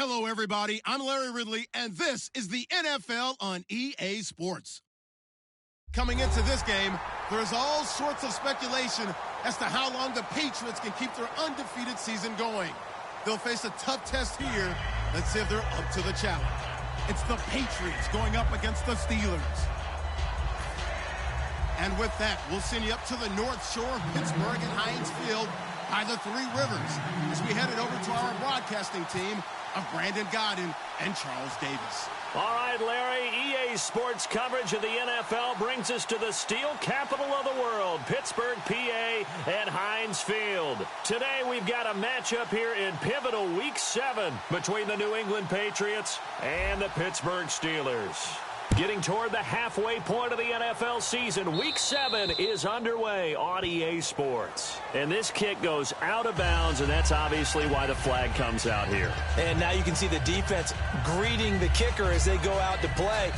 Hello, everybody. I'm Larry Ridley, and this is the NFL on EA Sports. Coming into this game, there's all sorts of speculation as to how long the Patriots can keep their undefeated season going. They'll face a tough test here. Let's see if they're up to the challenge. It's the Patriots going up against the Steelers. And with that, we'll send you up to the North Shore of Pittsburgh and Heinz Field by the Three Rivers as we headed over to our broadcasting team of Brandon Godden and Charles Davis. All right, Larry, EA Sports coverage of the NFL brings us to the steel capital of the world, Pittsburgh, PA, and Heinz Field. Today, we've got a matchup here in pivotal Week 7 between the New England Patriots and the Pittsburgh Steelers. Getting toward the halfway point of the NFL season, Week 7 is underway on EA Sports. And this kick goes out of bounds, and that's obviously why the flag comes out here. And now you can see the defense greeting the kicker as they go out to play.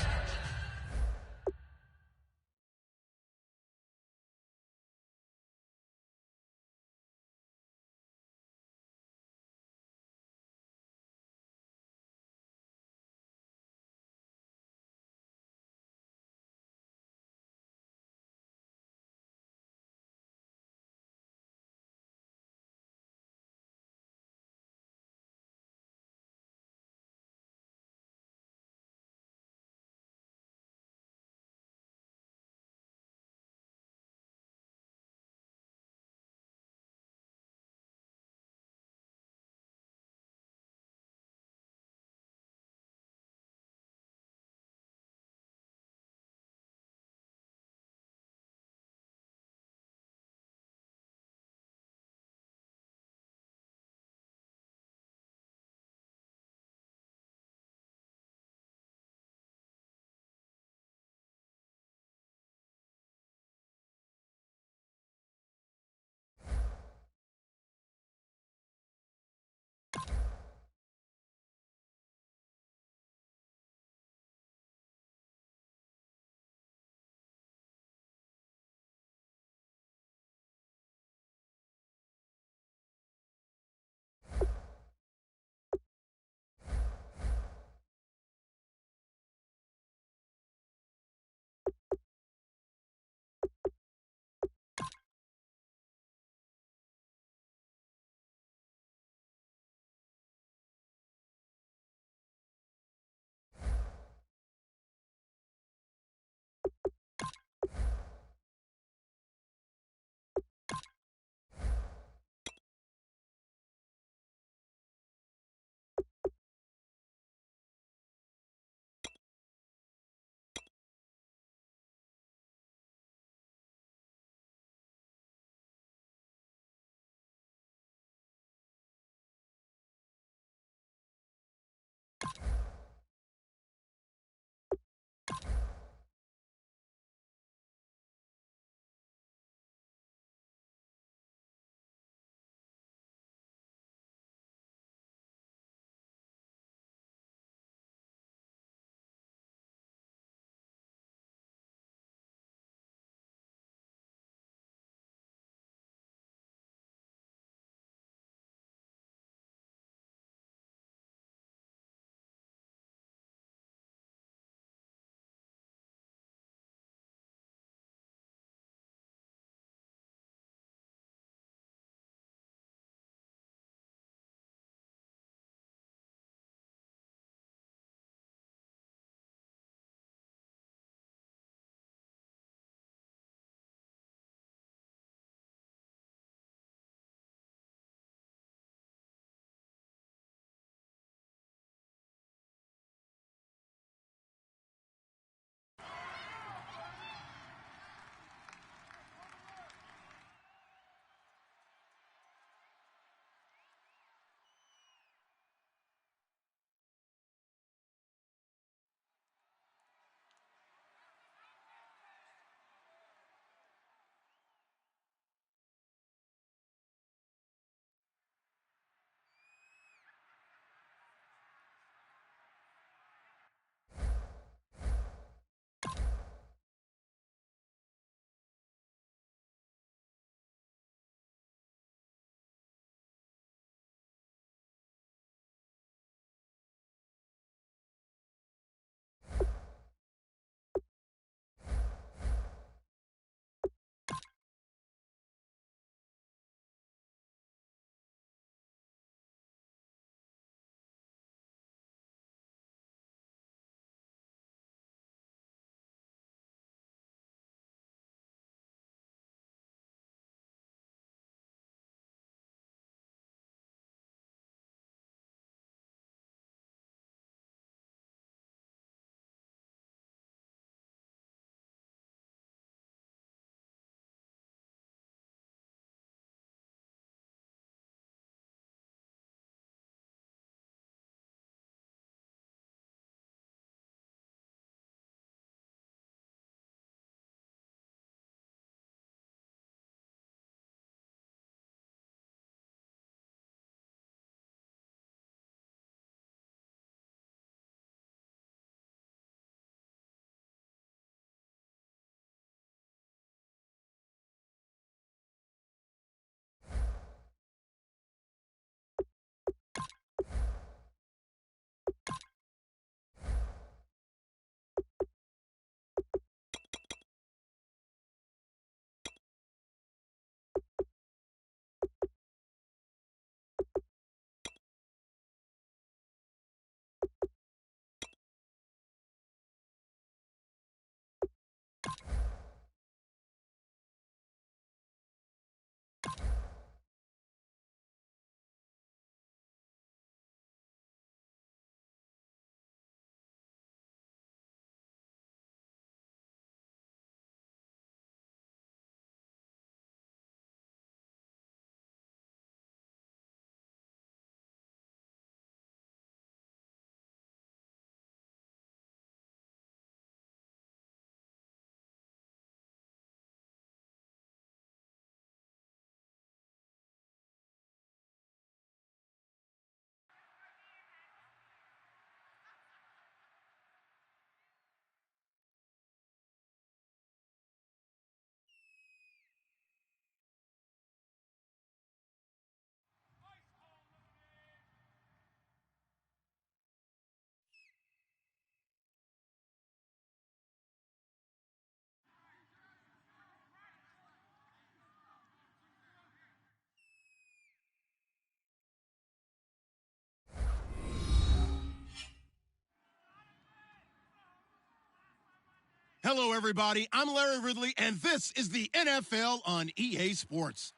Hello, everybody. I'm Larry Ridley, and this is the NFL on EA Sports.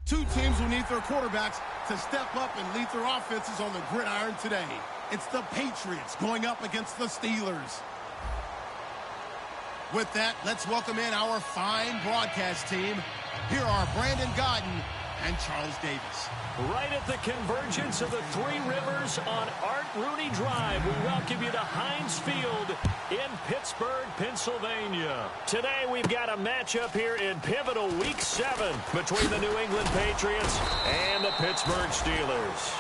Two teams will need their quarterbacks to step up and lead their offenses on the gridiron today. It's the Patriots going up against the Steelers. With that, let's welcome in our fine broadcast team. Here are Brandon Godden and Charles Davis. Right at the convergence of the Three Rivers on Art Rooney Drive, we welcome you to Heinz Field in Pittsburgh, Pennsylvania. Today we've got a matchup here in pivotal Week 7 between the New England Patriots and the Pittsburgh Steelers.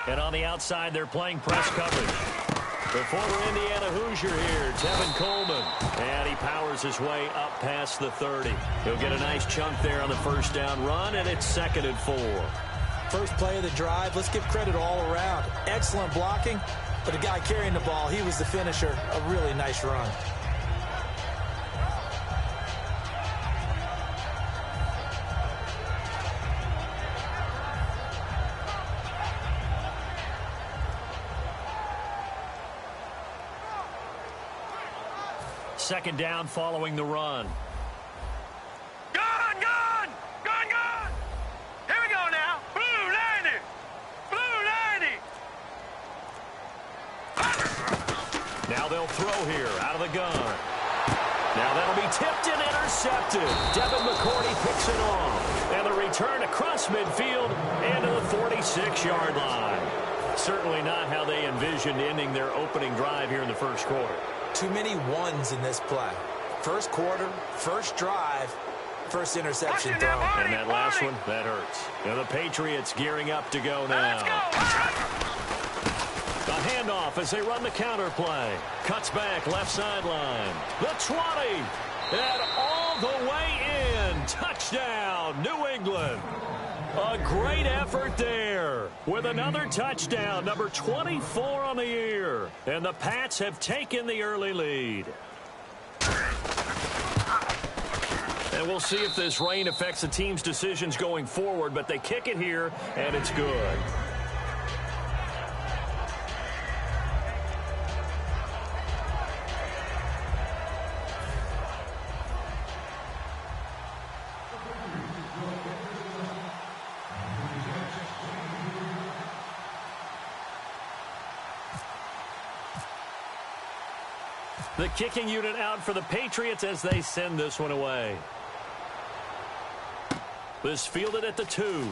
And on the outside, they're playing press coverage. The former Indiana Hoosier here, Tevin Coleman. And he powers his way up past the 30. He'll get a nice chunk there on the first down run, and it's 2nd and 4. First play of the drive, let's give credit all around. Excellent blocking, but the guy carrying the ball, he was the finisher. A really nice run. Second down following the run. Gone! Here we go now. Blue 90! Now they'll throw here out of the gun. Now that'll be tipped and intercepted. Devin McCourty picks it off. And the return across midfield into the 46-yard line. Certainly not how they envisioned ending their opening drive here in the first quarter. Too many ones in this play. First quarter, first drive, first interception throw. And that last one, that hurts. Now the Patriots gearing up to go now. A handoff as they run the counter play. Cuts back left sideline. The 20. And all the way in. Touchdown, New England. A great effort there with another touchdown, number 24 on the year. And the Pats have taken the early lead. And we'll see if this rain affects the team's decisions going forward, but they kick it here, and it's good. The kicking unit out for the Patriots as they send this one away. This fielded at the 2.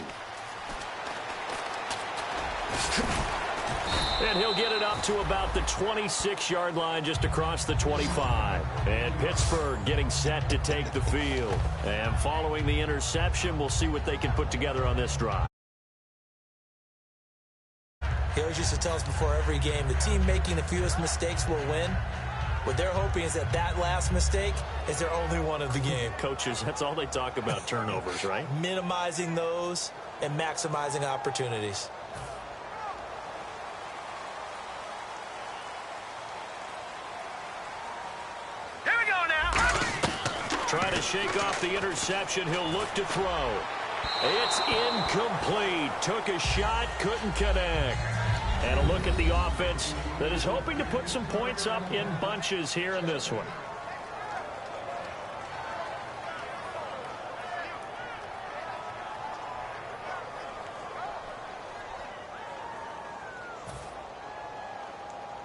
And he'll get it up to about the 26-yard line just across the 25. And Pittsburgh getting set to take the field. And following the interception, we'll see what they can put together on this drive. He always used to tell us before every game, the team making the fewest mistakes will win. What they're hoping is that last mistake is their only one of the game. Coaches, that's all they talk about, turnovers, right? Minimizing those and maximizing opportunities. Here we go now. Try to shake off the interception. He'll look to throw. It's incomplete. Took a shot, couldn't connect. And a look at the offense that is hoping to put some points up in bunches here in this one.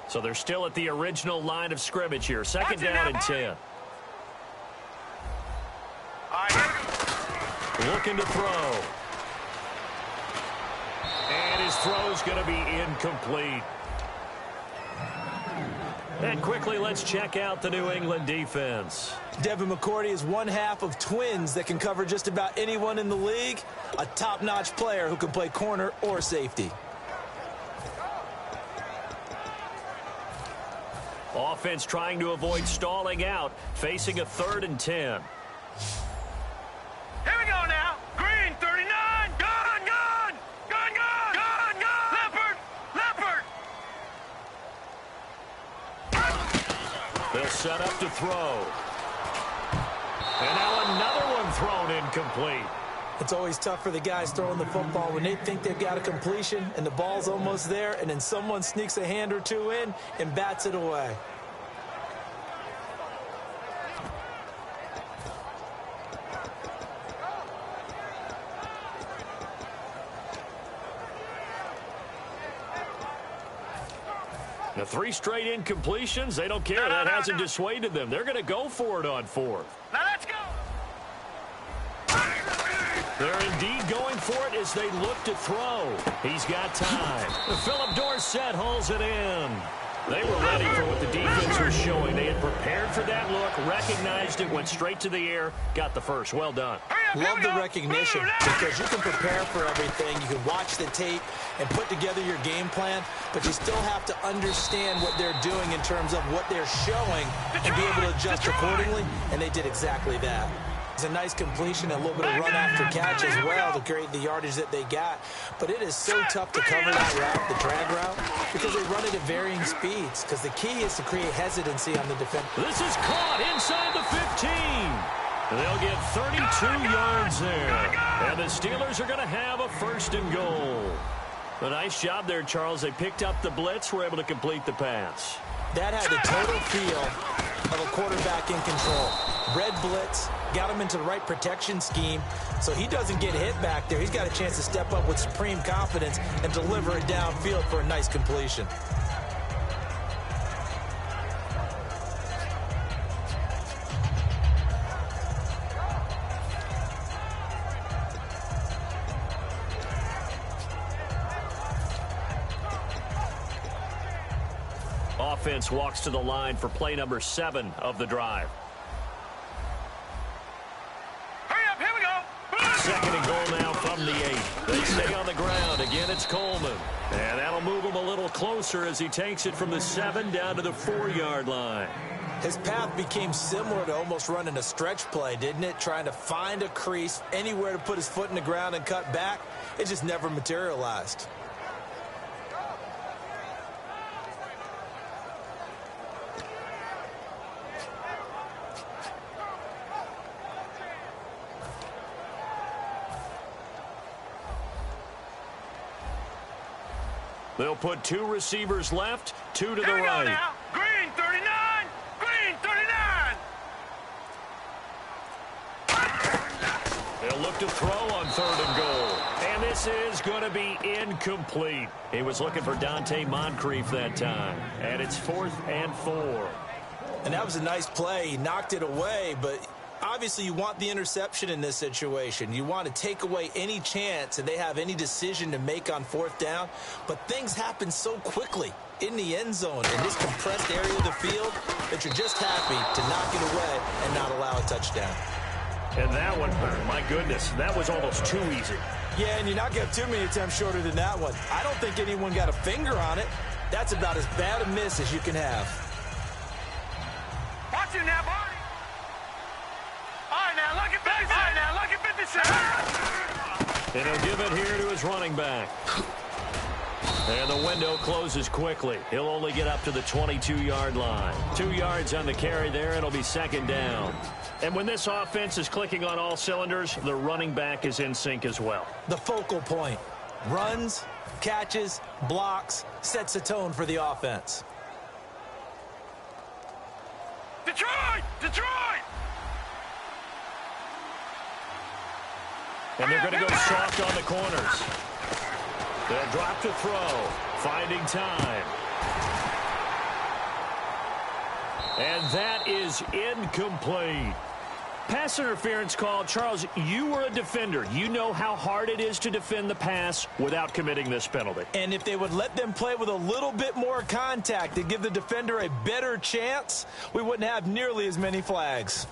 So they're still at the original line of scrimmage here. Second down and 10. Looking to throw. And His throw's going to be incomplete. And quickly, let's check out the New England defense. Devin McCourty is one half of twins that can cover just about anyone in the league. A top-notch player who can play corner or safety. Offense trying to avoid stalling out, facing a 3rd and 10. Here we go now. Green, 39. Gun, gun. Gun, gun. Gun, gun. Leopard. Leopard. They'll set up to throw. And now another one thrown incomplete. It's always tough for the guys throwing the football when they think they've got a completion and the ball's almost there, and then someone sneaks a hand or two in and bats it away. The 3 straight incompletions, they don't care. That hasn't dissuaded them. They're going to go for it on 4th. Now let's go. They're indeed going for it as they look to throw. He's got time. Philip Dorsett hauls it in. They were ready for what the defense was showing. They had prepared for that look, recognized it, went straight to the air, got the first. Well done. Love the recognition because you can prepare for everything. You can watch the tape and put together your game plan, but you still have to understand what they're doing in terms of what they're showing and be able to adjust accordingly, and they did exactly that. It's a nice completion, a little bit of run after catch as well to create the yardage that they got. But it is so tough to cover that route, the drag route, because they run it at varying speeds. Because the key is to create hesitancy on the defense. This is caught inside the 15. They'll get 32 yards there. And the Steelers are going to have a 1st and goal. A nice job there, Charles. They picked up the blitz, were able to complete the pass. That had the total feel of a quarterback in control. Red blitz, got him into the right protection scheme, so he doesn't get hit back there. He's got a chance to step up with supreme confidence and deliver it downfield for a nice completion. Offense walks to the line for play number 7 of the drive. Hurry up, here we go. 2nd and goal now from the 8. They stay on the ground. Again, it's Coleman. And that'll move him a little closer as he takes it from the 7 down to the 4-yard line. His path became similar to almost running a stretch play, didn't it? Trying to find a crease, anywhere to put his foot in the ground and cut back. It just never materialized. They'll put 2 receivers left, 2 to the Here we go right. now. Green, 39. Green, 39. They'll look to throw on 3rd and goal. And this is going to be incomplete. He was looking for Dante Moncrief that time. And it's 4th and 4. And that was a nice play. He knocked it away, but obviously you want the interception in this situation. You want to take away any chance that they have any decision to make on 4th down. But things happen so quickly in the end zone in this compressed area of the field that you're just happy to knock it away and not allow a touchdown. And that one, my goodness, that was almost too easy. Yeah, and you're not getting too many attempts shorter than that one. I don't think anyone got a finger on it. That's about as bad a miss as you can have. Watch it now, Barney. All right, now, look at 56. All right, now, look at 56. And he'll give it here to his running back. And the window closes quickly. He'll only get up to the 22-yard line. 2 yards on the carry there, and it'll be 2nd down. And when this offense is clicking on all cylinders, the running back is in sync as well. The focal point. Runs, catches, blocks, sets a tone for the offense. Detroit! Detroit! And they're going to go soft on the corners. They'll drop to throw, finding time. And that is incomplete. pass interference call. Charles, you were a defender. You know how hard it is to defend the pass without committing this penalty. And if they would let them play with a little bit more contact to give the defender a better chance, we wouldn't have nearly as many flags.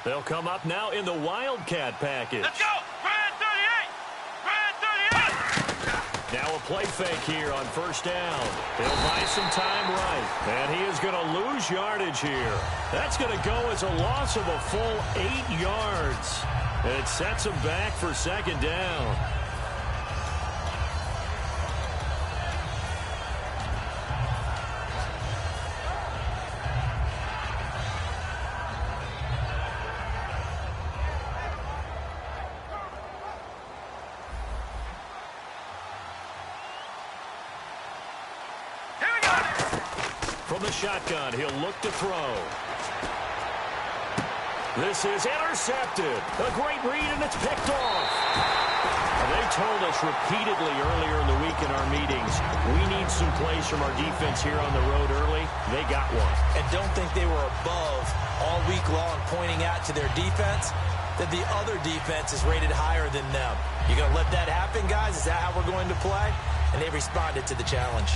They'll come up now in the Wildcat package. Let's go! Brad 38! Brad 38! Now a play fake here on first down. He'll buy some time right. And he is going to lose yardage here. That's going to go as a loss of a full 8 yards. And it sets him back for second down. From the shotgun, he'll look to throw. This is intercepted. A great read, and it's picked off. They told us repeatedly earlier in the week in our meetings, we need some plays from our defense here on the road early. They got one. And don't think they were above all week long pointing out to their defense that the other defense is rated higher than them. You going to let that happen, guys? Is that how we're going to play? And they responded to the challenge.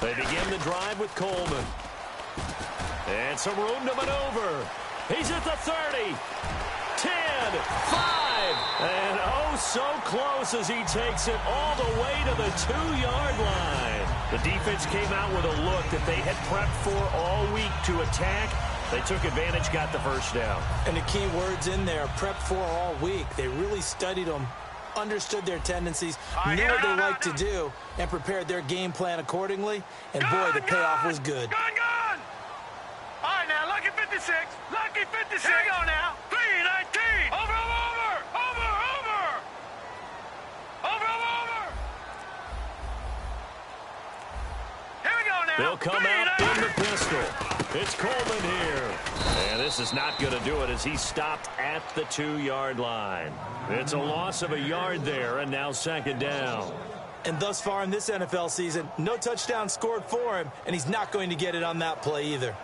They begin the drive with Coleman. And some room to maneuver. He's at the 30. 10, 5. And oh, so close as he takes it all the way to the 2-yard line. The defense came out with a look that they had prepped for all week to attack. They took advantage, got the first down. And the key words in there, prepped for all week. They really studied them, understood their tendencies, knew what they like to do, and prepared their game plan accordingly. And boy, the payoff was good. Gun! All right, now, lucky 56. Lucky 56. Here we go now. 319. Over. Here we go now. They'll come out in the pistol. It's Coleman here. And this is not going to do it as he stopped at the 2-yard line. It's a loss of a yard there, and now second down. And thus far in this NFL season, no touchdown scored for him, and he's not going to get it on that play either.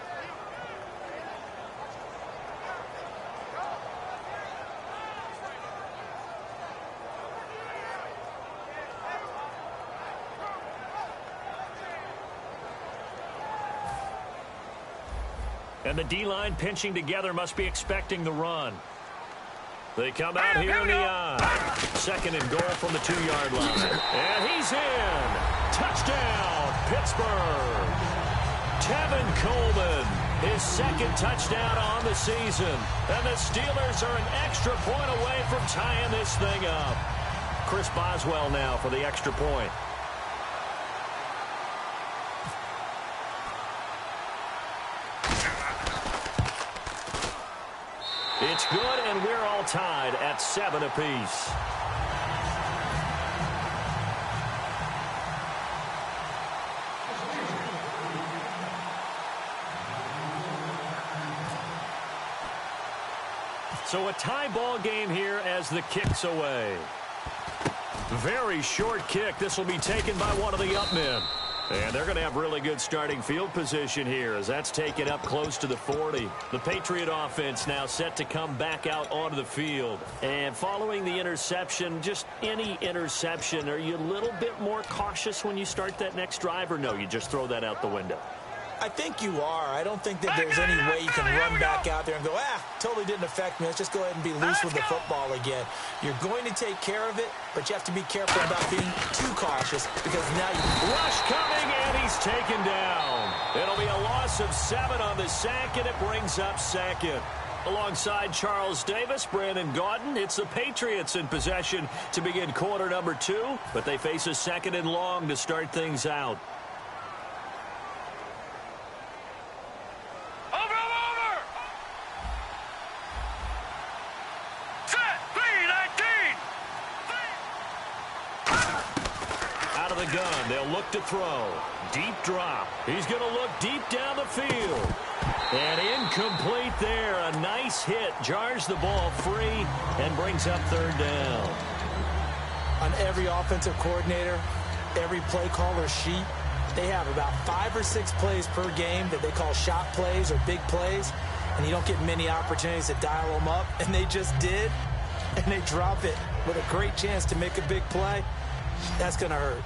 And the D-line pinching together must be expecting the run. They come out here in the I. Second and goal from the 2-yard line. And he's in. Touchdown, Pittsburgh. Tevin Coleman, his second touchdown on the season. And the Steelers are an extra point away from tying this thing up. Chris Boswell now for the extra point. It's good, and we're all tied at 7 apiece. So a tie ball game here as the kick's away. Very short kick. This will be taken by one of the up men. And they're going to have really good starting field position here as that's taken up close to the 40. The Patriot offense now set to come back out onto the field. And following the interception, just any interception, are you a little bit more cautious when you start that next drive, or no, you just throw that out the window? I think you are. I don't think that there's any way you can run back out there and go, totally didn't affect me. Let's just go ahead and be loose with the football again. You're going to take care of it, but you have to be careful about being too cautious because now you... Rush coming, and he's taken down. It'll be a loss of 7 on the sack, and it brings up second. Alongside Charles Davis, Brandon Gaudin, it's the Patriots in possession to begin quarter number 2, but they face a second and long to start things out. Gun. They'll look to throw. deep drop. He's going to look deep down the field. And incomplete there. A nice hit. Jars the ball free and brings up third down. On every offensive coordinator, every play caller sheet, they have about 5 or 6 plays per game that they call shot plays or big plays, and you don't get many opportunities to dial them up, and they just did, and they drop it with a great chance to make a big play. That's going to hurt.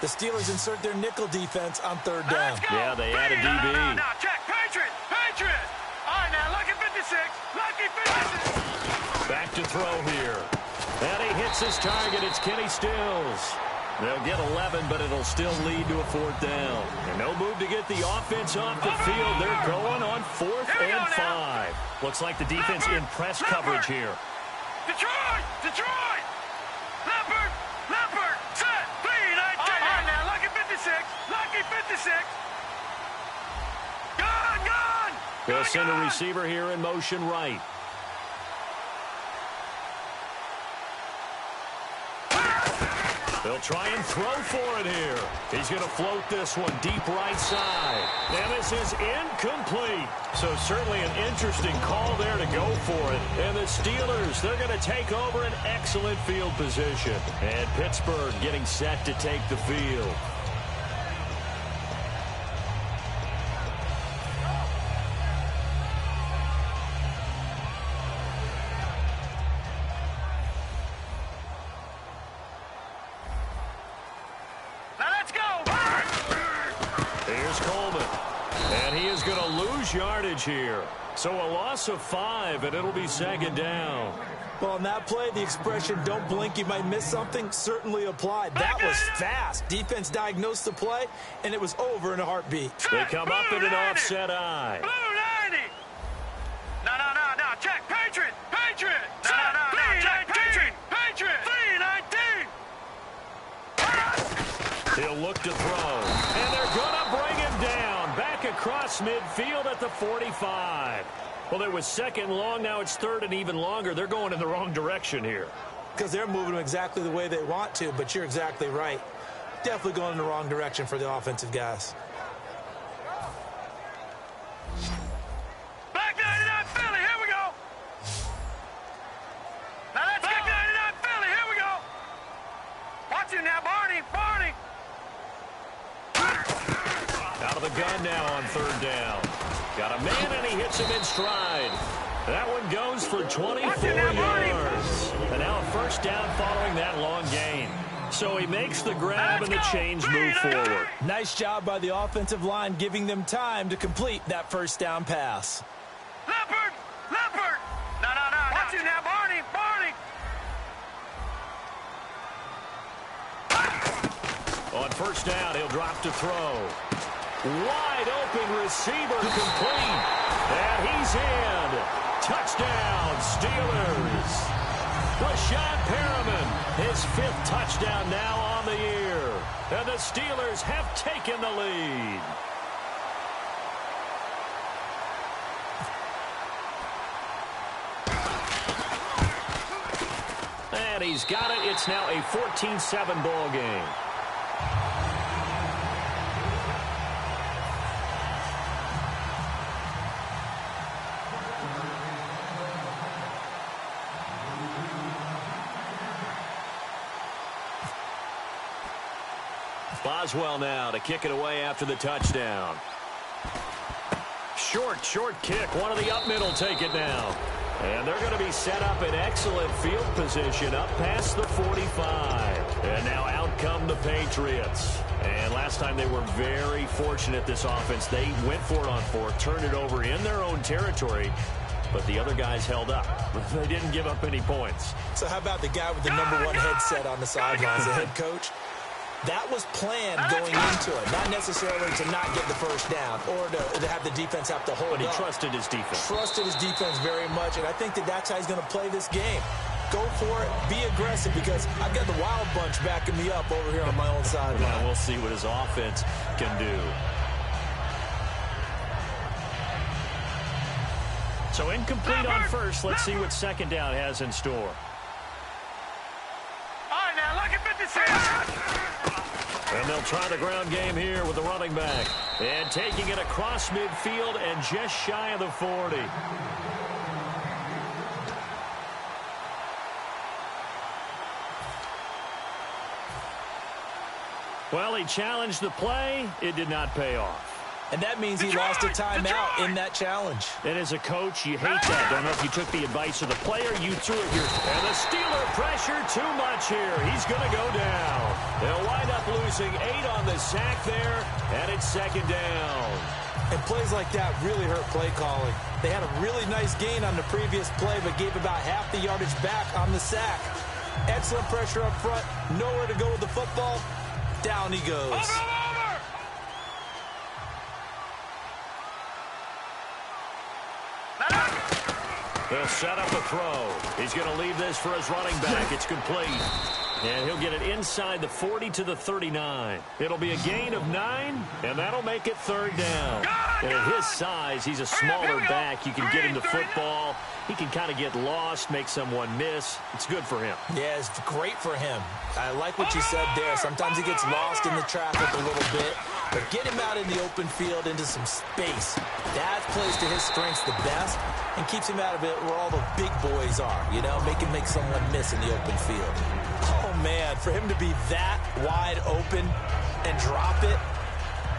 The Steelers insert their nickel defense on third down. Yeah, they add a DB. No, check. Patriots. Patriots. All right, now, lucky 56. Lucky 56. Back to throw here. And he hits his target. It's Kenny Stills. They'll get 11, but it'll still lead to a fourth down. And no move to get the offense off the field. They're going on 4th and 5. Looks like the defense in press coverage here. Detroit. Detroit. Leopard. Set. Lead. All right, now, lucky 56. Lucky 56. Gone. They'll send a receiver here in motion right. They'll try and throw for it here. He's going to float this one deep right side. And this is incomplete. So certainly an interesting call there to go for it. And the Steelers, they're going to take over an excellent field position. And Pittsburgh getting set to take the field. Yardage here. So a loss of 5, and it'll be second down. Well, on that play, the expression, don't blink, you might miss something, certainly applied. That was fast. Defense diagnosed the play, and it was over in a heartbeat. They come up in an offset eye. Blue 90. No. Check. Patriot. No. Check. Patriot. 3-19. He'll look to throw, and they're going to bring him down. Back across midfield at the 45. Well, it was second long. Now it's third and even longer. They're going in the wrong direction here. Because they're moving exactly the way they want to, but you're exactly right. Definitely going in the wrong direction for the offensive guys. Back 99 Philly, here we go. Now let's back 99 Philly, here we go. Watch him now, Barney. Out of the gun now on third down. Got a man, and he hits him in stride. That one goes for 24 yards. And now a first down following that long gain. So he makes the grab, and the chains move forward. Nice job by the offensive line, giving them time to complete that first down pass. Leopard. No. Watch him now, Barney. On first down, he'll drop to throw. Wide open receiver complete. And he's in. Touchdown, Steelers. Rashad Perriman, his 5th touchdown now on the year. And the Steelers have taken the lead. And he's got it. It's now a 14-7 ball game. Boswell now to kick it away after the touchdown. Short kick. One of the up middle take it now. And they're going to be set up in excellent field position up past the 45. And now out come the Patriots. And last time they were very fortunate, this offense. They went for it on 4th, turned it over in their own territory. But the other guys held up. They didn't give up any points. So how about the guy with the #1 headset on the sidelines, the head coach? That was planned going into it, not necessarily to not get the first down or to have the defense have to hold up. But he trusted his defense. Trusted his defense very much, and I think that's how he's going to play this game. Go for it, be aggressive, because I've got the wild bunch backing me up over here on my own sideline. Yeah, we'll see what his offense can do. So incomplete on first. Let's see what second down has in store. All right, now, look at 56. And they'll try the ground game here with the running back. And taking it across midfield and just shy of the 40. Well, he challenged the play. It did not pay off. And that means he lost a timeout in that challenge. And as a coach, you hate that. Don't know if you took the advice of the player. You threw it here. And the Steeler pressure too much here. He's going to go down. They'll wind up losing 8 on the sack there. And it's second down. And plays like that really hurt play calling. They had a really nice gain on the previous play, but gave about half the yardage back on the sack. Excellent pressure up front. Nowhere to go with the football. Down he goes. Over! They'll set up a throw. He's going to leave this for his running back. It's complete. And he'll get it inside the 40 to the 39. It'll be a gain of 9, and that'll make it third down. And at his size, he's a smaller back. You can get him the football. He can kind of get lost, make someone miss. It's good for him. Yeah, it's great for him. I like what you said there. Sometimes he gets lost in the traffic a little bit. But get him out in the open field into some space. That plays to his strengths the best and keeps him out of it where all the big boys are, you know, make someone miss in the open field. Oh, man, for him to be that wide open and drop it,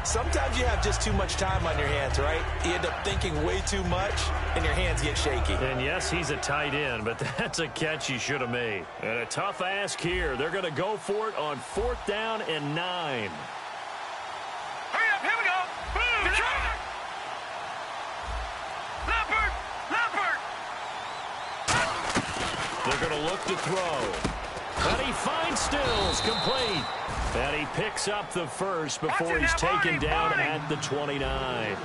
sometimes you have just too much time on your hands, right? You end up thinking way too much, and your hands get shaky. And yes, he's a tight end, but that's a catch he should have made. And a tough ask here. They're going to go for it on 4th down and 9. Hurry up, here we go. Boom. Leopard. They're going to look to throw. But he finds Stills, complete. And he picks up the first before he's taken down at the 29. I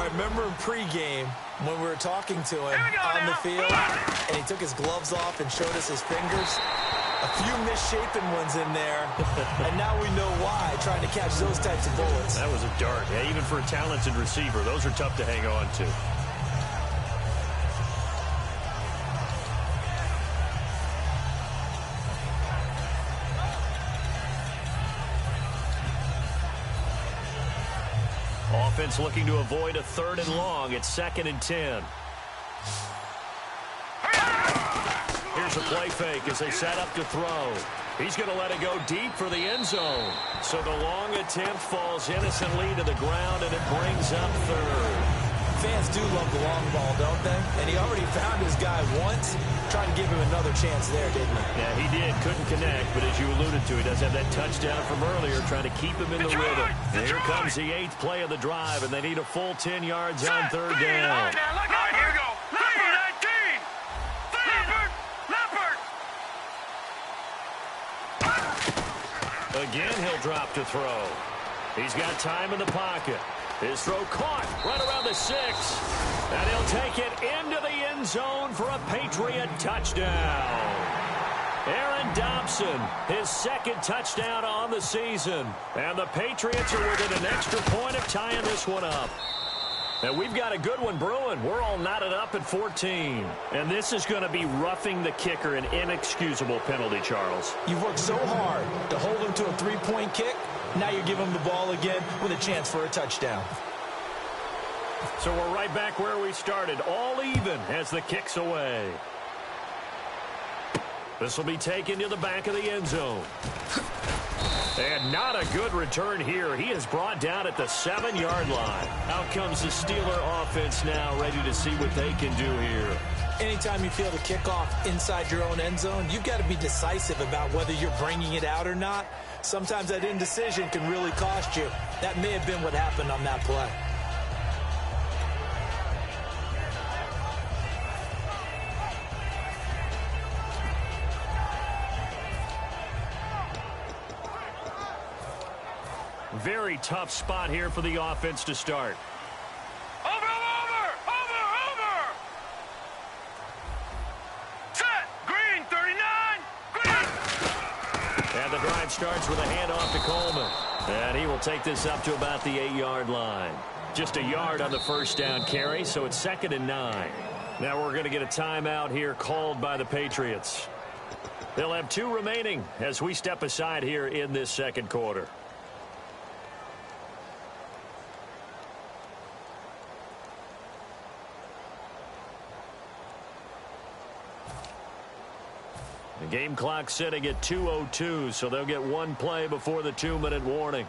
remember in pregame when we were talking to him on the field, and he took his gloves off and showed us his fingers. A few misshapen ones in there, and now we know why, trying to catch those types of bullets. That was a dart. Yeah, even for a talented receiver, those are tough to hang on to. Offense looking to avoid a 3rd and long. It's 2nd and 10. Here's a play fake as they set up to throw. He's going to let it go deep for the end zone. So the long attempt falls innocently to the ground, and it brings up 3rd. Fans do love the long ball, don't they? And he already found his guy once. Trying to give him another chance there, didn't he? Yeah, he did. Couldn't connect, but as you alluded to, he does have that touchdown from earlier, trying to keep him in the rhythm. And here comes the 8th play of the drive, and they need a full 10 yards on 3rd down. All right, here we go. Leopard 19. Leopard. Again, he'll drop to throw. He's got time in the pocket. His throw caught right around the 6. And he'll take it into the end zone for a Patriot touchdown. Aaron Dobson, his 2nd touchdown on the season. And the Patriots are within an extra point of tying this one up. And we've got a good one brewing. We're all knotted up at 14. And this is going to be roughing the kicker, an inexcusable penalty, Charles. You've worked so hard to hold him to a 3-point kick. Now you give him the ball again with a chance for a touchdown. So we're right back where we started, all even as the kick's away. This will be taken to the back of the end zone. And not a good return here. He is brought down at the 7-yard line. Out comes the Steeler offense now, ready to see what they can do here. Anytime you feel the kickoff inside your own end zone, you've got to be decisive about whether you're bringing it out or not. Sometimes that indecision can really cost you. That may have been what happened on that play. Very tough spot here for the offense to start. Over. Set. Green 39. Green. And the drive starts with a handoff to Coleman. And he will take this up to about the 8-yard line. Just a yard on the first down carry, so it's 2nd and 9. Now we're going to get a timeout here called by the Patriots. They'll have 2 remaining as we step aside here in this second quarter. The game clock sitting at 2:02, so they'll get one play before the 2-minute warning.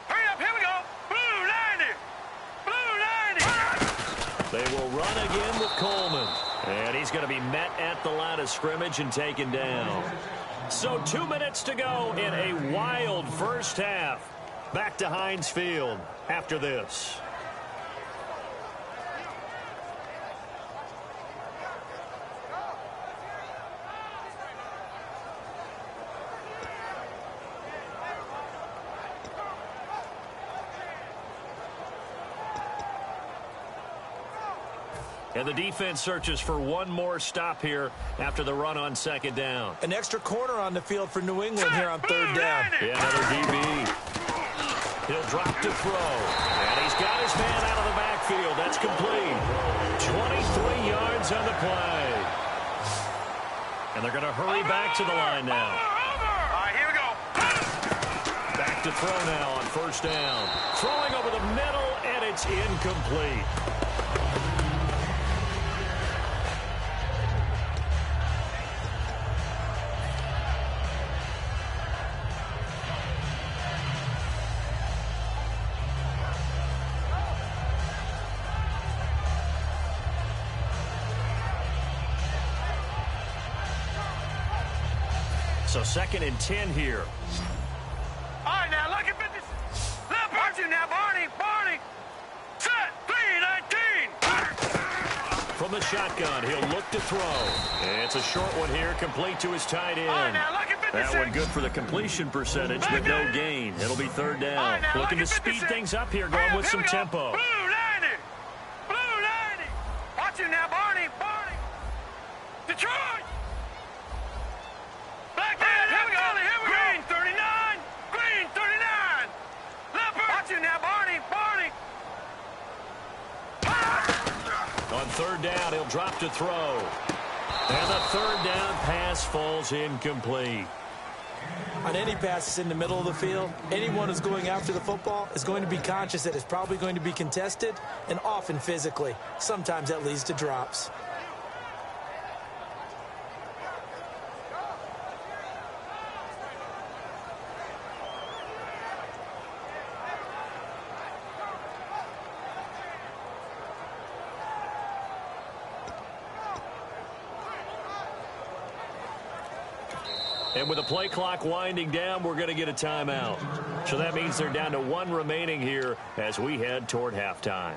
Hurry up, here we go. Blue 90. Blue 90. They will run again with Coleman. And he's going to be met at the line of scrimmage and taken down. So 2 minutes to go in a wild first half. Back to Heinz Field after this. And the defense searches for one more stop here after the run on second down. An extra corner on the field for New England here on third down. Yeah, another DB. He'll drop to throw. And he's got his man out of the backfield. That's complete. 23 yards on the play. And they're going to hurry back to the line now. All right, here we go. Back to throw now on first down. Throwing over the middle, and it's incomplete. So 2nd and 10 here. All right, now look at 50. Left, watch you now, Barney. Barney. Set. 3-19. From the shotgun, he'll look to throw. It's a short one here, complete to his tight end. All right, now look at 56. That one good for the completion percentage, but no gain. It'll be third down. All right, now Looking to look at speed 56. things up here, Hurry going up, with here some we go. tempo. Blue 90. Blue 90. Watch you now, Barney. Barney. Detroit. Back there. Here we go. Green 39. Green 39. Leopard. Watch you now, Barney. Barney. On third down, he'll drop to throw. And the third down pass falls incomplete. On any passes in the middle of the field, anyone who's going after the football is going to be conscious that it's probably going to be contested, and often physically. Sometimes that leads to drops. And with the play clock winding down, we're going to get a timeout. So that means they're down to one remaining here as we head toward halftime.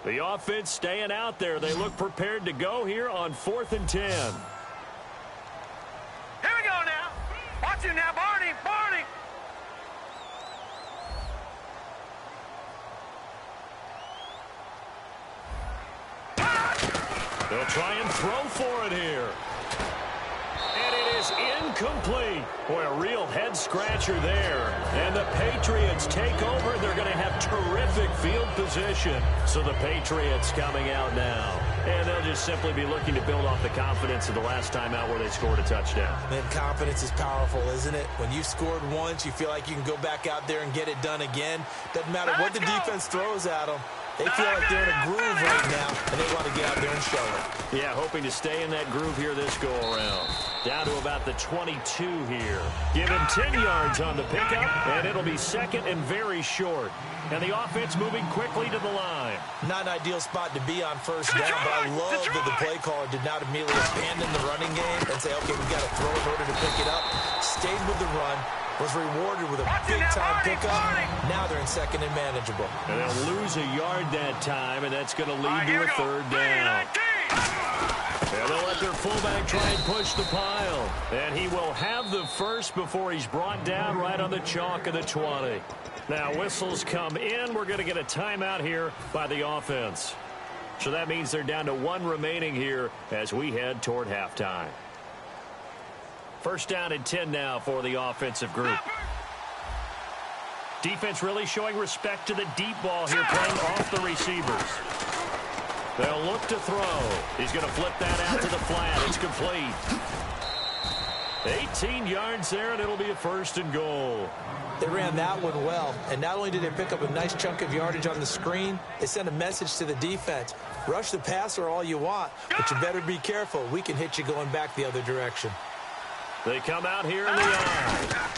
The offense staying out there. They look prepared to go here on 4th and 10. Here we go now. Watch you now, Barney. Barney. They'll try and throw for it here. And it is incomplete. Boy, a real head-scratcher there. And the Patriots take over. They're going to have terrific field position. So the Patriots coming out now. And they'll just simply be looking to build off the confidence of the last time out where they scored a touchdown. Man, confidence is powerful, isn't it? When you scored once, you feel like you can go back out there and get it done again. Doesn't matter what the defense throws at them. They feel like they're in a groove right now, and they want to get out there and show it. Yeah, hoping to stay in that groove here this go-around. Down to about the 22 here. Give him 10 yards on the pickup, and it'll be second and very short. And the offense moving quickly to the line. Not an ideal spot to be on first down, but I love that the play caller did not immediately abandon the running game and say, okay, we've got to throw in order to pick it up. Stayed with the run. Was rewarded with a big-time pickup. Now they're in second and manageable. And they'll lose a yard that time, and that's going to lead to a third down. And they'll let their fullback try and push the pile. And he will have the first before he's brought down right on the chalk of the 20. Now whistles come in. We're going to get a timeout here by the offense. So that means they're down to one remaining here as we head toward halftime. First down and 10 now for the offensive group. Defense really showing respect to the deep ball here, playing off the receivers. They'll look to throw. He's going to flip that out to the flat. It's complete. 18 yards there, and it'll be a 1st and goal. They ran that one well, and not only did they pick up a nice chunk of yardage on the screen, they sent a message to the defense. Rush the passer all you want, but you better be careful. We can hit you going back the other direction. They come out here in the eye.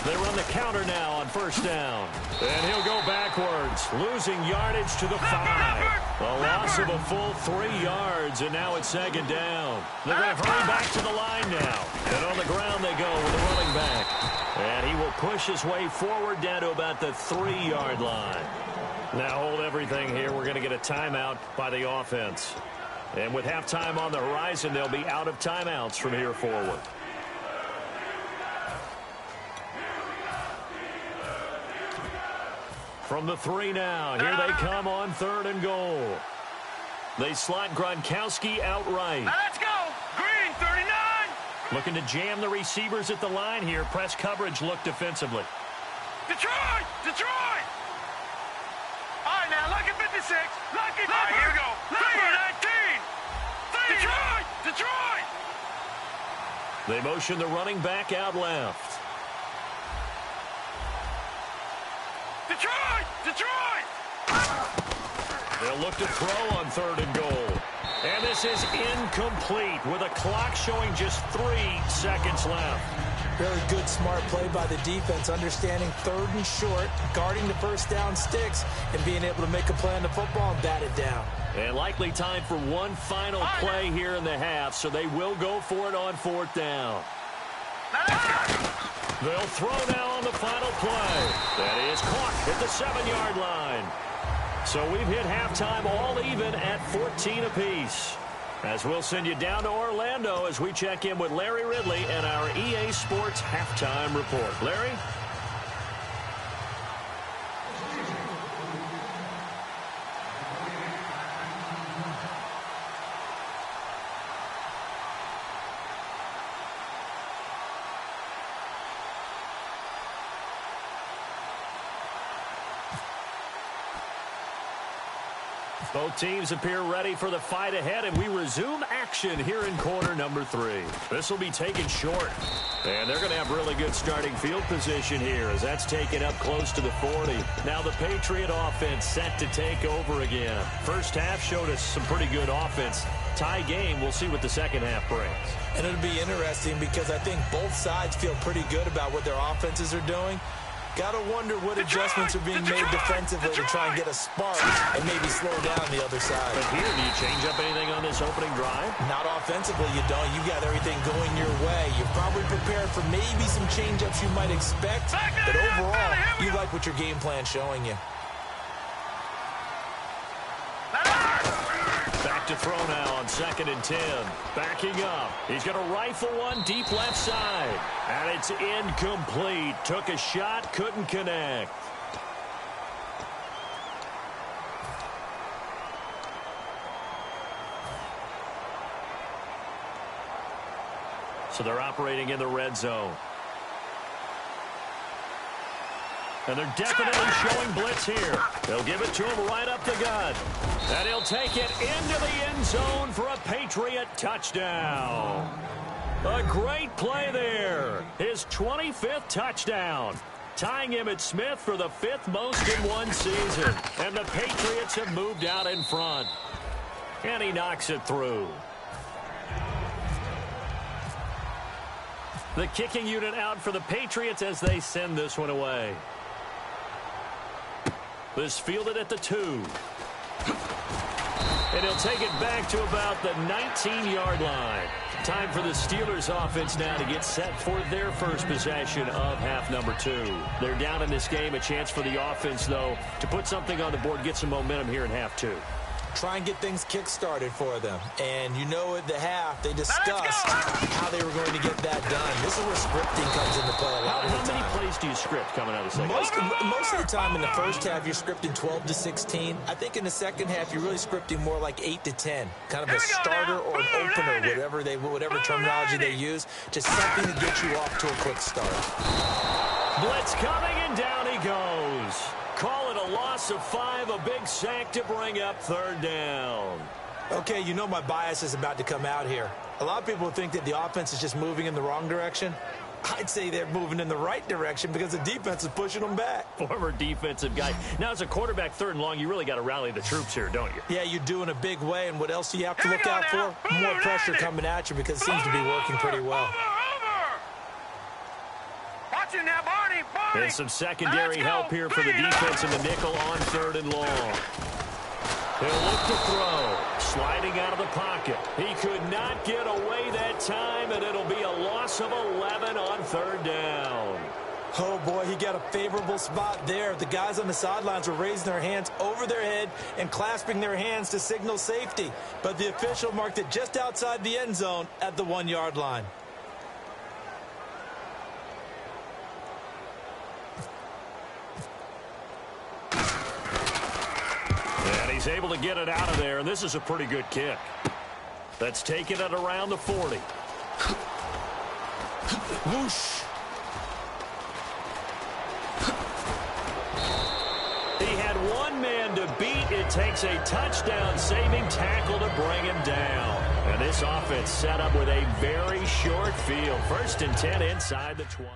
They run the counter now on 1st down. And he'll go backwards, losing yardage to the 5. A loss of a full 3 yards, and now it's 2nd down. They're going to hurry back to the line now. And on the ground they go with the running back. And he will push his way forward down to about the 3-yard line. Now hold everything here. We're going to get a timeout by the offense. And with halftime on the horizon, they'll be out of timeouts from here forward. From the 3 now, here they come on 3rd and goal. They slot Gronkowski out right. Now let's go. Green, 39. Looking to jam the receivers at the line here. Press coverage look defensively. Detroit! Detroit! All right, now, lucky 56. Lucky number. All right, here we go. Number 19. Detroit! Detroit! They motion the running back out left. Detroit! Detroit! They'll look to throw on 3rd and goal. And this is incomplete with a clock showing just 3 seconds left. Really good, smart play by the defense, understanding 3rd and short, guarding the 1st down sticks, and being able to make a play on the football and bat it down. And likely time for one final play here in the half, so they will go for it on 4th down. They'll throw now on the final play. That is caught at the 7-yard line. So we've hit halftime all even at 14 apiece. As we'll send you down to Orlando as we check in with Larry Ridley and our EA Sports Halftime Report. Larry? Both teams appear ready for the fight ahead, and we resume action here in quarter number 3. This will be taken short, and they're going to have really good starting field position here as that's taken up close to the 40. Now the Patriot offense set to take over again. First half showed us some pretty good offense. Tie game, we'll see what the second half brings. And it'll be interesting because I think both sides feel pretty good about what their offenses are doing. Got to wonder what adjustments are being made defensively to try and get a spark and maybe slow down the other side. But here, do you change up anything on this opening drive? Not offensively, you don't. You got everything going your way. You're probably prepared for maybe some change-ups you might expect, but overall, you like what your game plan's showing you. Back to throw now on 2nd and 10. Backing up. He's going to rifle one deep left side. And it's incomplete. Took a shot, couldn't connect. So they're operating in the red zone. And they're definitely showing blitz here. They'll give it to him right up the gut. And he'll take it into the end zone for a Patriot touchdown. A great play there. His 25th touchdown. Tying Emmitt Smith for the 5th most in one season. And the Patriots have moved out in front. And he knocks it through. The kicking unit out for the Patriots as they send this one away. This fielded at the 2. And he'll take it back to about the 19-yard line. Time for the Steelers offense now to get set for their first possession of half number 2. They're down in this game. A chance for the offense, though, to put something on the board, get some momentum here in half 2. Try and get things kick-started for them. And you know at the half, they discussed how they were going to get that done. This is where scripting comes into play a lot of the time. How many plays do you script coming out of the second half? Most of the time in the first half, you're scripting 12 to 16. I think in the second half, you're really scripting more like 8 to 10. Kind of a starter or an opener, whatever terminology they use. Just something to get you off to a quick start. Blitz coming, and down he goes. call it a loss of 5, a big sack to bring up 3rd down. Okay, you know my bias is about to come out here. A lot of people think that the offense is just moving in the wrong direction. I'd say they're moving in the right direction because the defense is pushing them back. Former defensive guy. Now, as a quarterback 3rd and long, you really got to rally the troops here, don't you? Yeah, you do in a big way. And what else do you have to look out for? More pressure coming at you because it seems to be working pretty well. Watch it now, Barney. And some secondary help here for the defense in the nickel on 3rd and long. He'll look to throw. Sliding out of the pocket. He could not get away that time, and it'll be a loss of 11 on 3rd down. Oh, boy, he got a favorable spot there. The guys on the sidelines were raising their hands over their head and clasping their hands to signal safety. But the official marked it just outside the end zone at the 1-yard line. And he's able to get it out of there, and this is a pretty good kick. That's taken it around the 40. Whoosh. He had one man to beat. It takes a touchdown-saving tackle to bring him down. And this offense set up with a very short field. 1st and 10 inside the 20.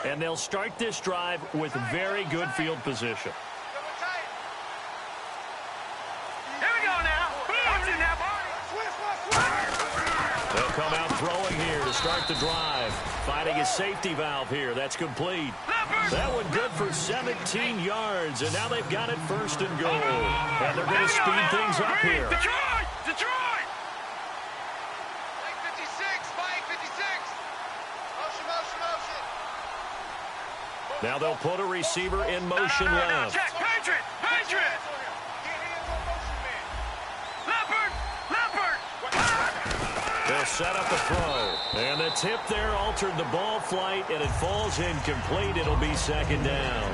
And they'll start this drive with very good field position. Here we go now. Watch it now, Barney. They'll come out throwing here to start the drive. Finding his safety valve here. That's complete. That one good for 17 yards. And now they've got it 1st and goal. And they're going to speed things up here. Detroit! Detroit! Mike 56, Mike 56. Motion, motion, motion. Now they'll put a receiver in motion left. Check, Patriot! Patriot! Leopard! Leopard! They'll set up the throw. And the tip there altered the ball flight, and it falls incomplete. It'll be 2nd down.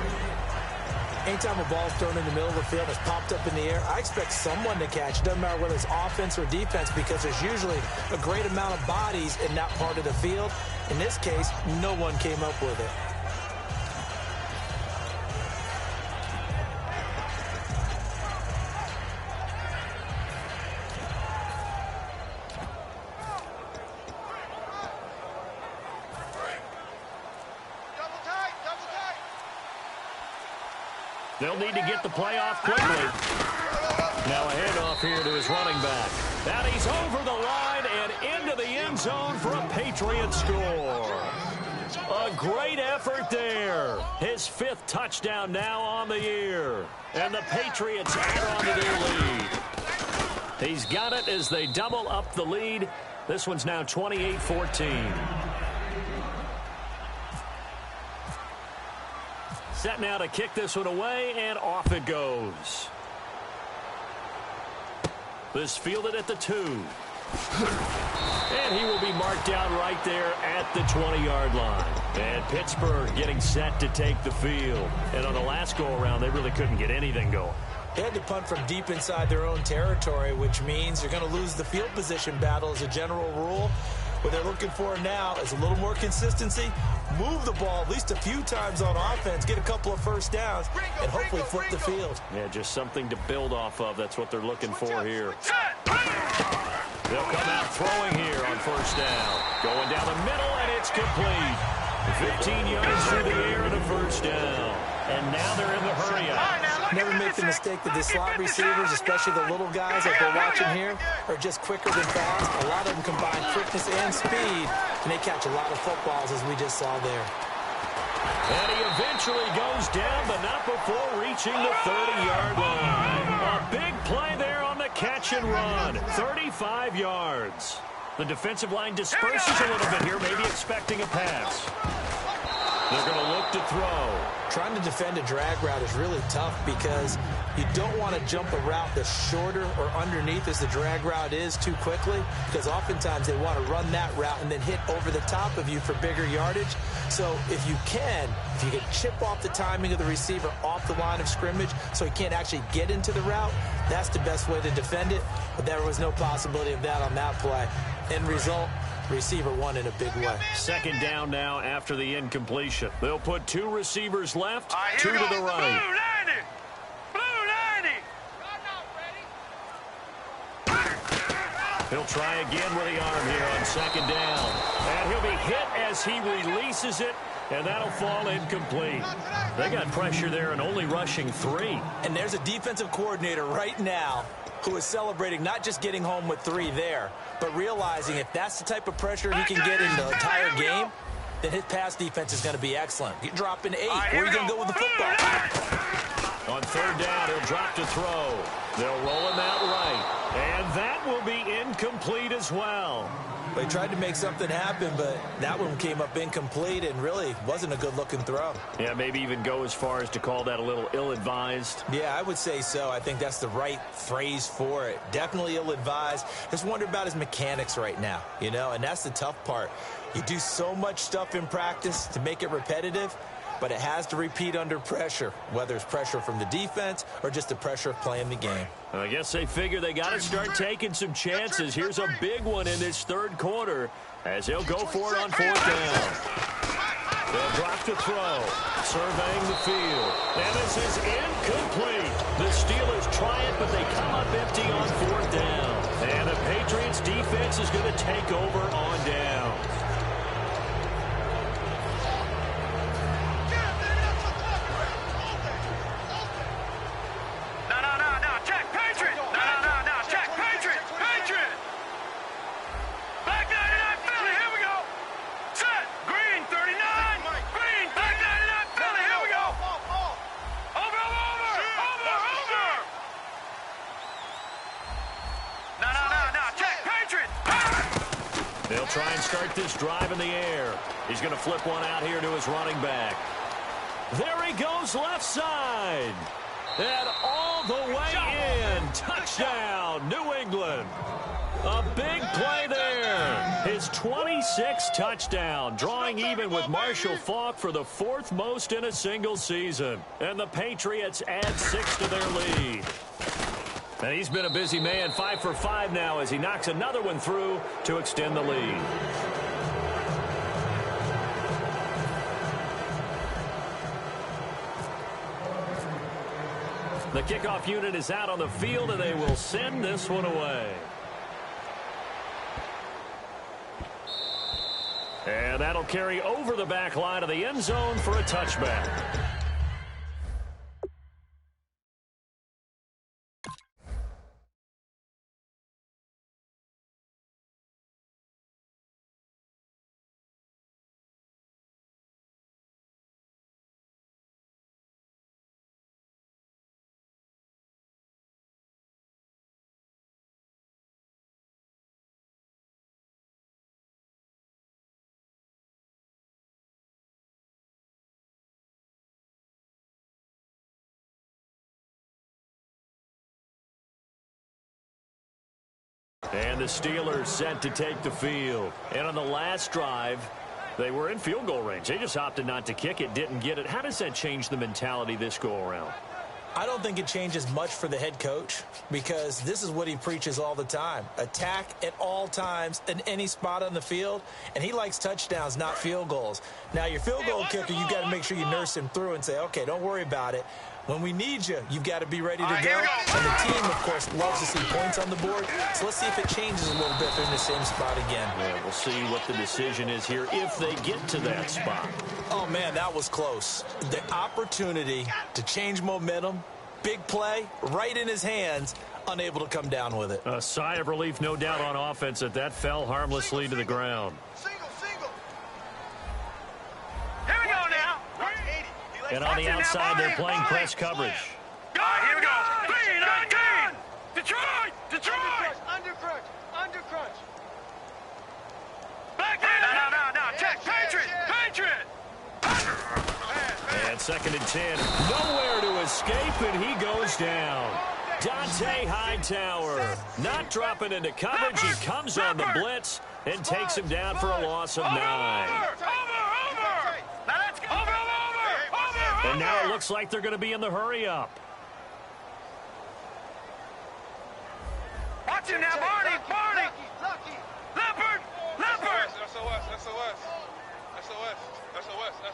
Anytime a ball's thrown in the middle of the field and it's popped up in the air, I expect someone to catch. It doesn't matter whether it's offense or defense because there's usually a great amount of bodies in that part of the field. In this case, no one came up with it. They'll need to get the play off quickly. Now a handoff here to his running back. And he's over the line and into the end zone for a Patriots score. A great effort there. His 5th touchdown now on the year. And the Patriots add on to their lead. He's got it as they double up the lead. This one's now 28-14. Set now to kick this one away, and off it goes. This fielded at the 2. And he will be marked down right there at the 20-yard line. And Pittsburgh getting set to take the field. And on the last go-around, they really couldn't get anything going. They had to punt from deep inside their own territory, which means you're going to lose the field position battle as a general rule. What they're looking for now is a little more consistency, move the ball at least a few times on offense, get a couple of first downs, and hopefully flip the field. Yeah, just something to build off of. That's what they're looking for here. They'll come out throwing here on 1st down. Going down the middle, and it's complete. 15 yards through the air and a 1st down. And now they're in the hurry-up. Never make the mistake that the slot receivers, especially the little guys like we're watching here, are just quicker than fast. A lot of them combine quickness and speed, and they catch a lot of footballs as we just saw there. And he eventually goes down, but not before reaching the 30-yard line. A big play there on the catch and run. 35 yards. The defensive line disperses a little bit here, maybe expecting a pass. They're going to look to throw. Trying to defend a drag route is really tough because you don't want to jump a route that's shorter or underneath as the drag route is too quickly, because oftentimes they want to run that route and then hit over the top of you for bigger yardage. So if you can chip off the timing of the receiver off the line of scrimmage so he can't actually get into the route, that's the best way to defend it. But there was no possibility of that on that play. End result, receiver won in a big way. Second down now after the incompletion. They'll put two receivers left, two to the right. Blue 90. He'll try again with the arm here on second down. And he'll be hit as he releases it, and that'll fall incomplete. They got pressure there and only rushing 3. And there's a defensive coordinator right now who is celebrating not just getting home with 3 there, but realizing if that's the type of pressure he can get in the entire game, then his pass defense is going to be excellent. You drop in 8, where are you going to go with the football? On third down, he'll drop to throw. They'll roll him out right. And that will be incomplete as well. They tried to make something happen, but that one came up incomplete and really wasn't a good-looking throw. Yeah, maybe even go as far as to call that a little ill-advised. Yeah, I would say so. I think that's the right phrase for it. Definitely ill-advised. Just wonder about his mechanics right now, and that's the tough part. You do so much stuff in practice to make it repetitive, but it has to repeat under pressure, whether it's pressure from the defense or just the pressure of playing the game. I guess they figure they got to start taking some chances. Here's a big one in this third quarter as they'll go for it on fourth down. They'll drop to throw, surveying the field. And this is incomplete. The Steelers try it, but they come up empty on fourth down. And the Patriots defense is going to take over on down. They'll try and start this drive in the air. He's going to flip one out here to his running back. There he goes left side. And all the way in. Touchdown, New England. A big play there. His 26th touchdown, drawing even with Marshall Faulk for the 4th most in a single season. And the Patriots add 6 to their lead. And he's been a busy man, 5 for 5 now as he knocks another one through to extend the lead. The kickoff unit is out on the field, and they will send this one away. And that'll carry over the back line of the end zone for a touchback. And the Steelers set to take the field. And on the last drive, they were in field goal range. They just opted not to kick it, didn't get it. How does that change the mentality this go-around? I don't think it changes much for the head coach because this is what he preaches all the time. Attack at all times in any spot on the field, and he likes touchdowns, not field goals. Now, your field goal kicker, you've got to make sure you nurse him through and say, okay, don't worry about it. When we need you, you've got to be ready to go. And the team, of course, loves to see points on the board. So let's see if it changes a little bit if they're in the same spot again. Yeah, we'll see what the decision is here if they get to that spot. Oh, man, that was close. The opportunity to change momentum, big play, right in his hands, unable to come down with it. A sigh of relief, no doubt, on offense that that fell harmlessly to the ground. Here we go now. And on the outside, they're playing press coverage. All right, here we go. 3-19. Detroit. Detroit. Under crunch. Back in. No. Check. Patriot. And 2nd and 10. Nowhere to escape, and he goes down. Dante Hightower not dropping into coverage. He comes on the blitz and takes him down for a loss of 9. Over. Now let's go. Over. And now it looks like they're going to be in the hurry-up. Watch him now, Barney. Lucky. Leopard.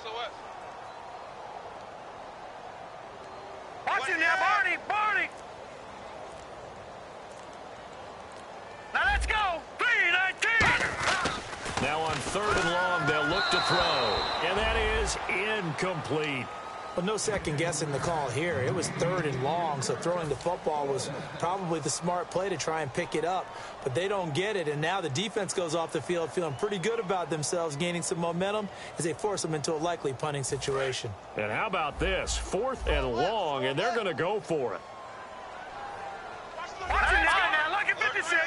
SOS. Watch him now, Barney. Now let's go. 3-19. Now on 3rd and long, they'll look to throw. And that is incomplete. Well, no second guessing the call here. It was 3rd and long, so throwing the football was probably the smart play to try and pick it up. But they don't get it, and now the defense goes off the field feeling pretty good about themselves, gaining some momentum as they force them into a likely punting situation. And how about this? 4th and long, and they're going to go for it. Watch him now. Look at 56.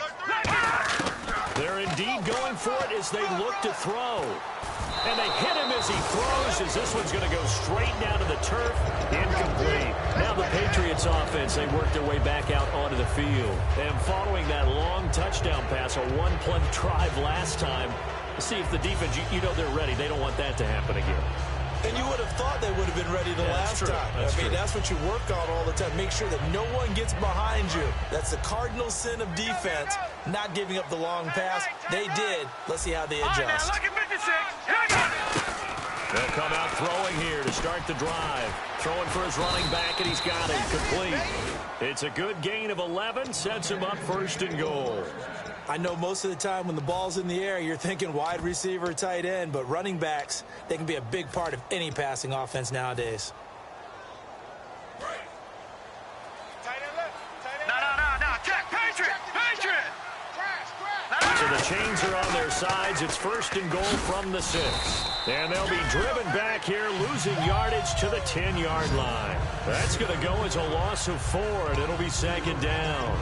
They're indeed going for it as they look to throw. And they hit him as he throws, as this one's going to go straight down to the turf. Incomplete. Now the Patriots offense, they work their way back out onto the field. And following that long touchdown pass, a one-play drive last time, see if the defense, you know they're ready. They don't want that to happen again. And you would have thought they would have been ready the last time. That's what you work on all the time. Make sure that no one gets behind you. That's the cardinal sin of defense, not giving up the long pass. They did. Let's see how they adjust. All right, now look at 56. Here we go. They'll come out throwing here to start the drive. Throwing for his running back, and he's got it complete. It's a good gain of 11, sets him up 1st and goal. I know most of the time when the ball's in the air, you're thinking wide receiver, tight end, but running backs, they can be a big part of any passing offense nowadays. No. Check. Patriot. So the chains are on their sides. It's 1st and goal from the 6. And they'll be driven back here, losing yardage to the 10-yard line. That's going to go as a loss of 4, and it'll be 2nd down.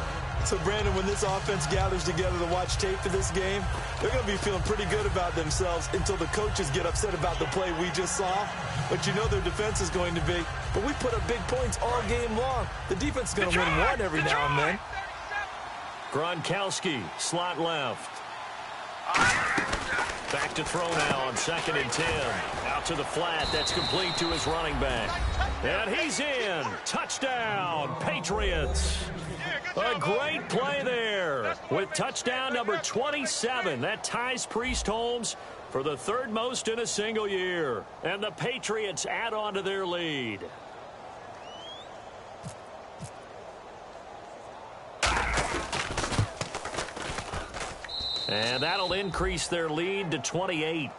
So, Brandon, when this offense gathers together to watch tape for this game, they're going to be feeling pretty good about themselves until the coaches get upset about the play we just saw. But you know their defense is going to be. But we put up big points all game long. The defense is going to win one every now and then. Gronkowski, slot left. Back to throw now on 2nd and 10. Out to the flat. That's complete to his running back. And he's in. Touchdown, Patriots. A great play there with touchdown number 27. That ties Priest Holmes for the 3rd most in a single year. And the Patriots add on to their lead. And that'll increase their lead to 28.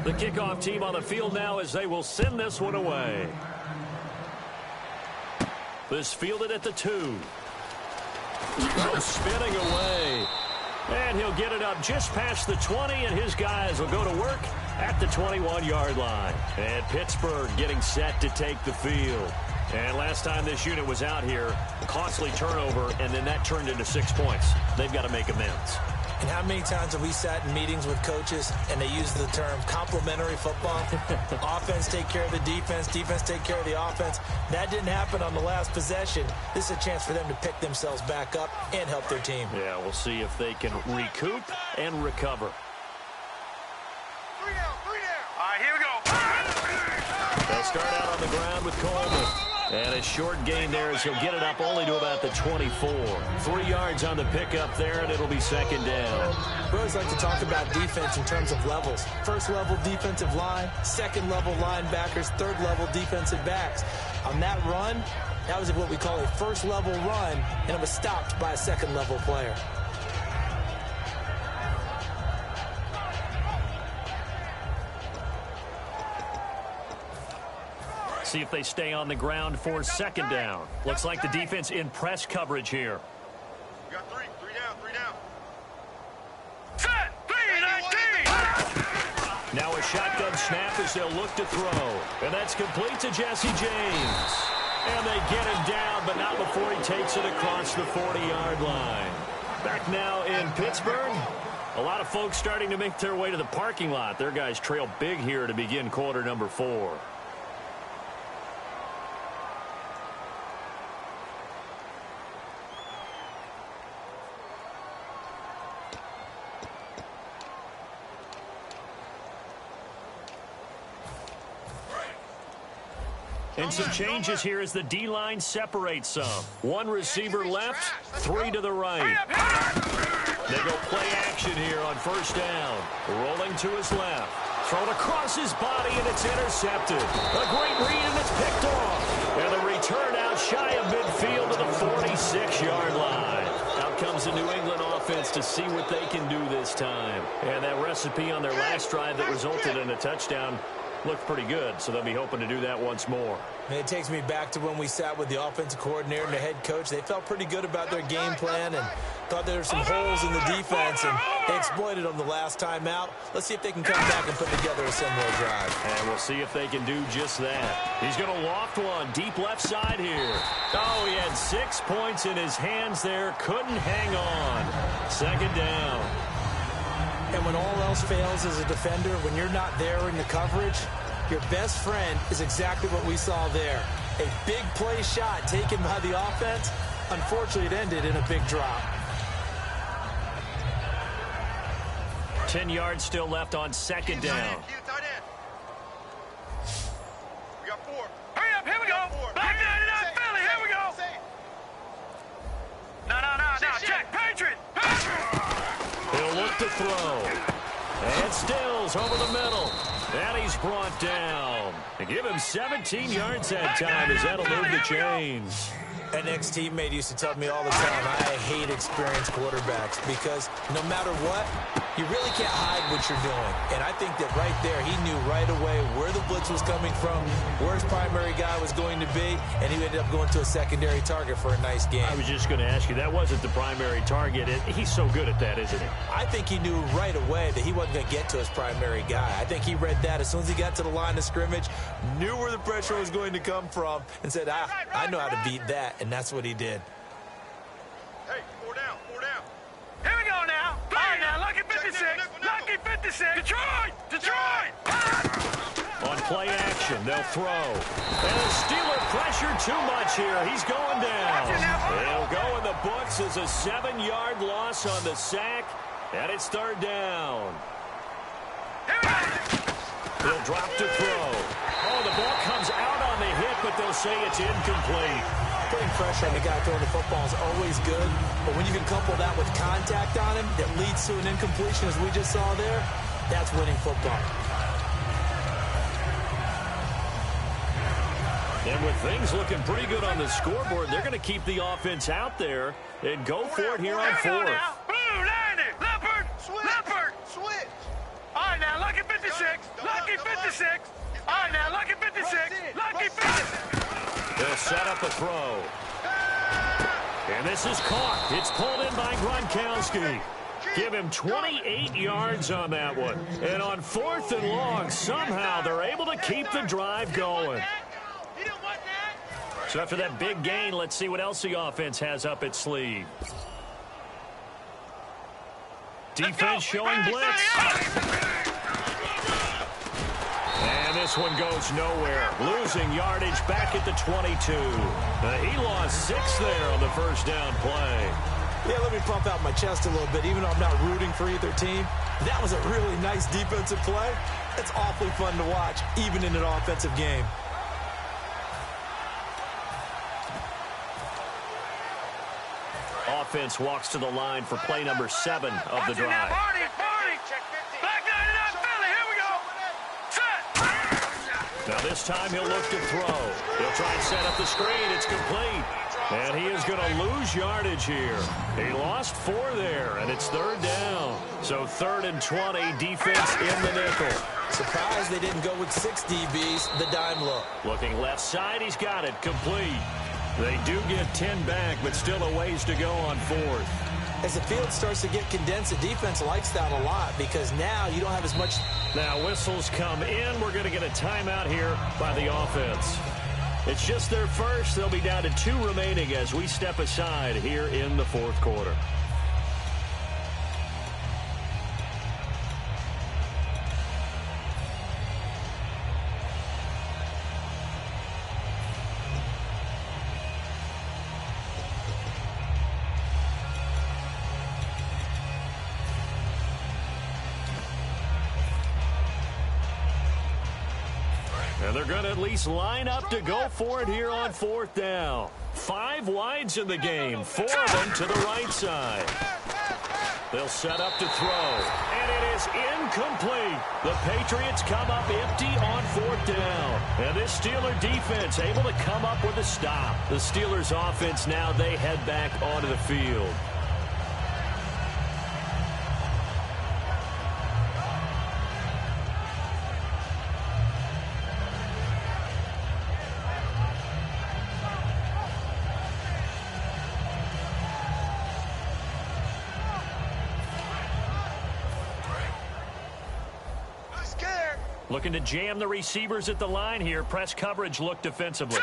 The kickoff team on the field now as they will send this one away. This fielded at the 2. Spinning away. And he'll get it up just past the 20, and his guys will go to work at the 21-yard line. And Pittsburgh getting set to take the field. And last time this unit was out here, costly turnover, and then that turned into 6 points. They've got to make amends. And how many times have we sat in meetings with coaches and they use the term complementary football? Offense take care of the defense, defense take care of the offense. That didn't happen on the last possession. This is a chance for them to pick themselves back up and help their team. Yeah, we'll see if they can recoup and recover. 3 down. All right, here we go. They'll start out on the ground with Coleman. And a short gain there as he'll get it up only to about the 24. 3 yards on the pickup there, and it'll be 2nd down. We always like to talk about defense in terms of levels. 1st level defensive line, 2nd level linebackers, 3rd level defensive backs. On that run, that was what we call a 1st level run, and it was stopped by a 2nd level player. see if they stay on the ground for second down. Looks like the defense in press coverage here. We got three down. Set, 3-19. Now a shotgun snap as they'll look to throw. And that's complete to Jesse James. And they get him down, but not before he takes it across the 40-yard line. Back now in Pittsburgh. A lot of folks starting to make their way to the parking lot. Their guys trail big here to begin quarter number 4. And some changes here as the D-line separates some. One receiver left, 3 to the right. They go play action here on first down. Rolling to his left. Thrown across his body, and it's intercepted. A great read, and it's picked off. And the return out shy of midfield to the 46-yard line. Out comes the New England offense to see what they can do this time. And that recipe on their last drive that resulted in a touchdown looked pretty good, so they'll be hoping to do that once more. And it takes me back to when we sat with the offensive coordinator and the head coach. They felt pretty good about their game plan and thought there were some holes in the defense, and they exploited them the last time out. Let's see if they can come back and put together a similar drive. And we'll see if they can do just that. He's going to loft one deep left side here. Oh, he had 6 points in his hands there. Couldn't hang on. Second down. And when all else fails as a defender, when you're not there in the coverage, your best friend is exactly what we saw there. A big play shot taken by the offense. Unfortunately, it ended in a big drop. 10 yards still left on second down. We got 4. Hurry up, here we go. Back 99 Philly, here we go. No, check, Patriots. He'll look to throw. And Stills over the middle. And he's brought down. And give him 17 yards that time as that'll move the chains. An ex-teammate used to tell me all the time, I hate experienced quarterbacks because no matter what, you really can't hide what you're doing. And I think that right there, he knew right away where the blitz was coming from, where his primary guy was going to be, and he ended up going to a secondary target for a nice game. I was just going to ask you, that wasn't the primary target. He's so good at that, isn't he? I think he knew right away that he wasn't going to get to his primary guy. I think he read that as soon as he got to the line of scrimmage, knew where the pressure was going to come from, and said, I know how to beat that. And that's what he did. Hey, 4 down. Here we go now. All right, now, lucky 56. Lucky 56. Detroit. On play action, they'll throw. And the Steeler pressure too much here. He's going down. He'll go in the books as a 7-yard loss on the sack. And it's third down. He'll drop to throw. Oh, the ball comes out on the hit, but they'll say it's incomplete. Putting pressure on the guy throwing the football is always good, but when you can couple that with contact on him that leads to an incompletion, as we just saw there, that's winning football. And with things looking pretty good on the scoreboard, they're going to keep the offense out there and go for it here on fourth. Blue, landing. Leopard. Switch. All right, now, lucky 56. Lucky 56. All right, now, lucky 56. Lucky 56. They'll set up a throw. And this is caught. It's pulled in by Gronkowski. Give him 28 yards on that one. And on 4th and long, somehow they're able to keep the drive going. So after that big gain, let's see what else the offense has up its sleeve. Defense showing blitz. And this one goes nowhere. Losing yardage back at the 22. He lost 6 there on the first down play. Yeah, let me pump out my chest a little bit. Even though I'm not rooting for either team, that was a really nice defensive play. It's awfully fun to watch, even in an offensive game. Offense walks to the line for play number 7 of the drive. Back 99 Philly, here we go. Set. Now this time he'll look to throw. He'll try and set up the screen. It's complete. And he is going to lose yardage here. He lost 4 there, and it's 3rd down. So 3rd and 20, defense in the nickel. Surprised they didn't go with 6 DBs, the dime look. Looking left side, he's got it, complete. They do get 10 back, but still a ways to go on 4th. As the field starts to get condensed, the defense likes that a lot because now you don't have as much. Now whistles come in. We're going to get a timeout here by the offense. It's just their first. They'll be down to 2 remaining as we step aside here in the 4th quarter. And they're going to at least line up to go for it here on 4th down. 5 wides in the game, 4 of them to the right side. They'll set up to throw, and it is incomplete. The Patriots come up empty on 4th down. And this Steeler defense able to come up with a stop. The Steelers offense now, they head back onto the field. Looking to jam the receivers at the line here. Press coverage look defensively.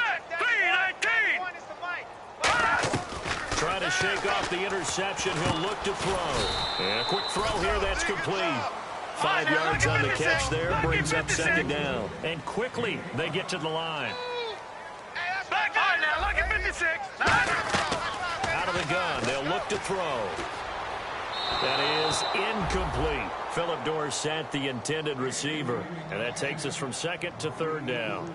Trying to shake off the interception. He'll look to throw. And a quick throw here. That's complete. 5 yards on the catch there. Brings up 2nd down. And quickly they get to the line. Out of the gun. They'll look to throw. That is incomplete. Phillip Dorsett, the intended receiver. And that takes us from 2nd to 3rd down.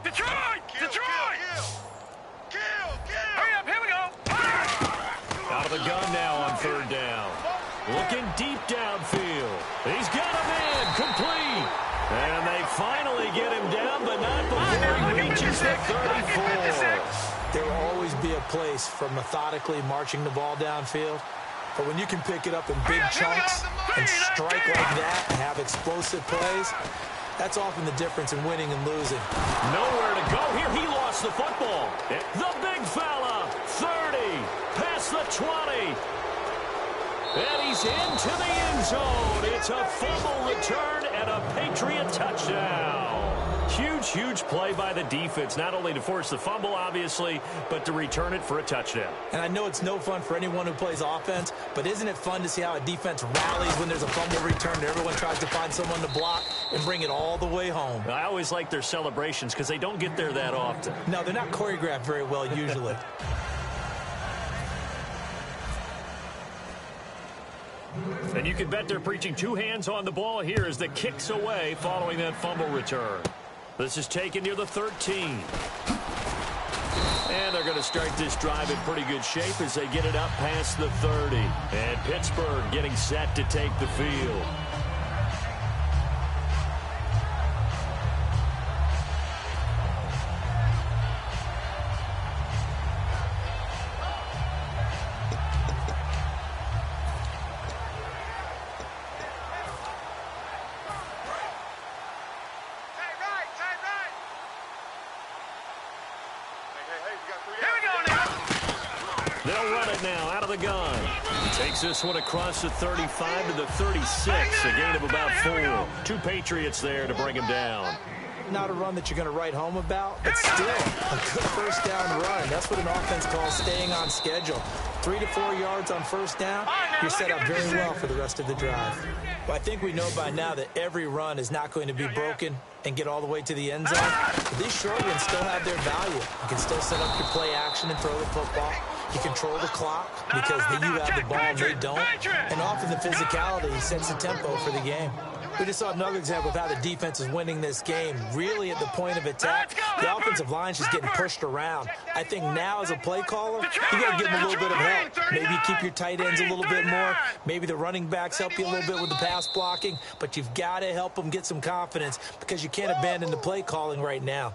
Detroit! Detroit! Hurry up, here we go! Out of the gun now on 3rd down. Looking deep downfield. He's got a man complete. And they finally get him down, but not before he reaches the 34. There will always be a place for methodically marching the ball downfield. But when you can pick it up in big chunks and strike like that and have explosive plays, that's often the difference in winning and losing. Nowhere to go here. He lost the football. The big fella. 30. Past the 20. And he's into the end zone. It's a fumble return and a Patriot touchdown. Huge, huge play by the defense. Not only to force the fumble, obviously, but to return it for a touchdown. And I know it's no fun for anyone who plays offense, but isn't it fun to see how a defense rallies when there's a fumble return and everyone tries to find someone to block and bring it all the way home? I always like their celebrations because they don't get there that often. No, they're not choreographed very well usually. And you can bet they're preaching 2 hands on the ball here as the kick's away following that fumble return. This is taken near the 13. And they're going to start this drive in pretty good shape as they get it up past the 30. And Pittsburgh getting set to take the field. They'll run it now out of the gun. Takes this one across the 35 to the 36. A gain of about 4. 2 Patriots there to bring him down. Not a run that you're going to write home about, but still a good first down run. That's what an offense calls staying on schedule. 3 to 4 yards on first down, you're set up very well for the rest of the drive. Well, I think we know by now that every run is not going to be broken and get all the way to the end zone. But these short ones still have their value. You can still set up your play action and throw the football. You control the clock because you have the ball and they don't. And often the physicality sets the tempo for the game. We just saw another example of how the defense is winning this game. Really at the point of attack, the offensive line is just getting pushed around. I think now as a play caller, you got to give them a little bit of help. Maybe you keep your tight ends a little bit more. Maybe the running backs help you a little bit with the pass blocking. But you've got to help them get some confidence because you can't abandon the play calling right now.